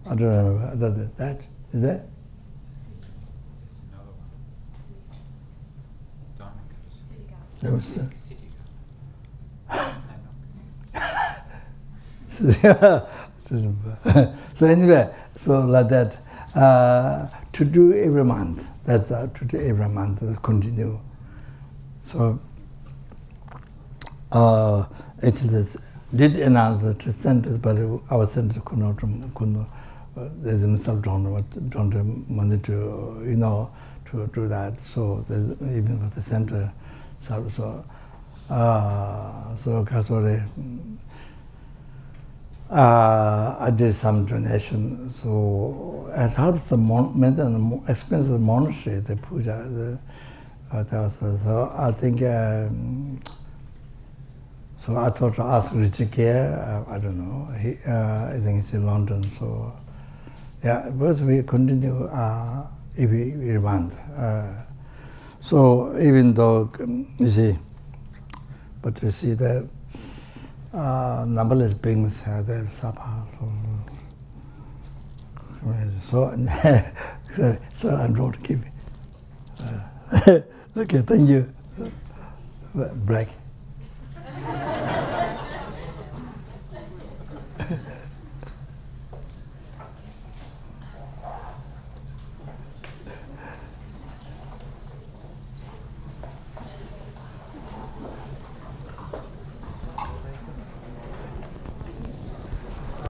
I don't remember. That is that? So anyway, so like that, to do every month. That's to do every month. Continue. So it did announce the centers, but our centers could not. They themselves don't have money to to do that. So even for the center, I did some donation. So it helps the expensive monastery, the puja. So I think. So I thought to ask Richard Kerr. I don't know. I think it's in London. So. Yeah, but we continue every month. So even though you see, but you see the numberless beings have their sapa. So I'm going to keep it. Okay, thank you. Break.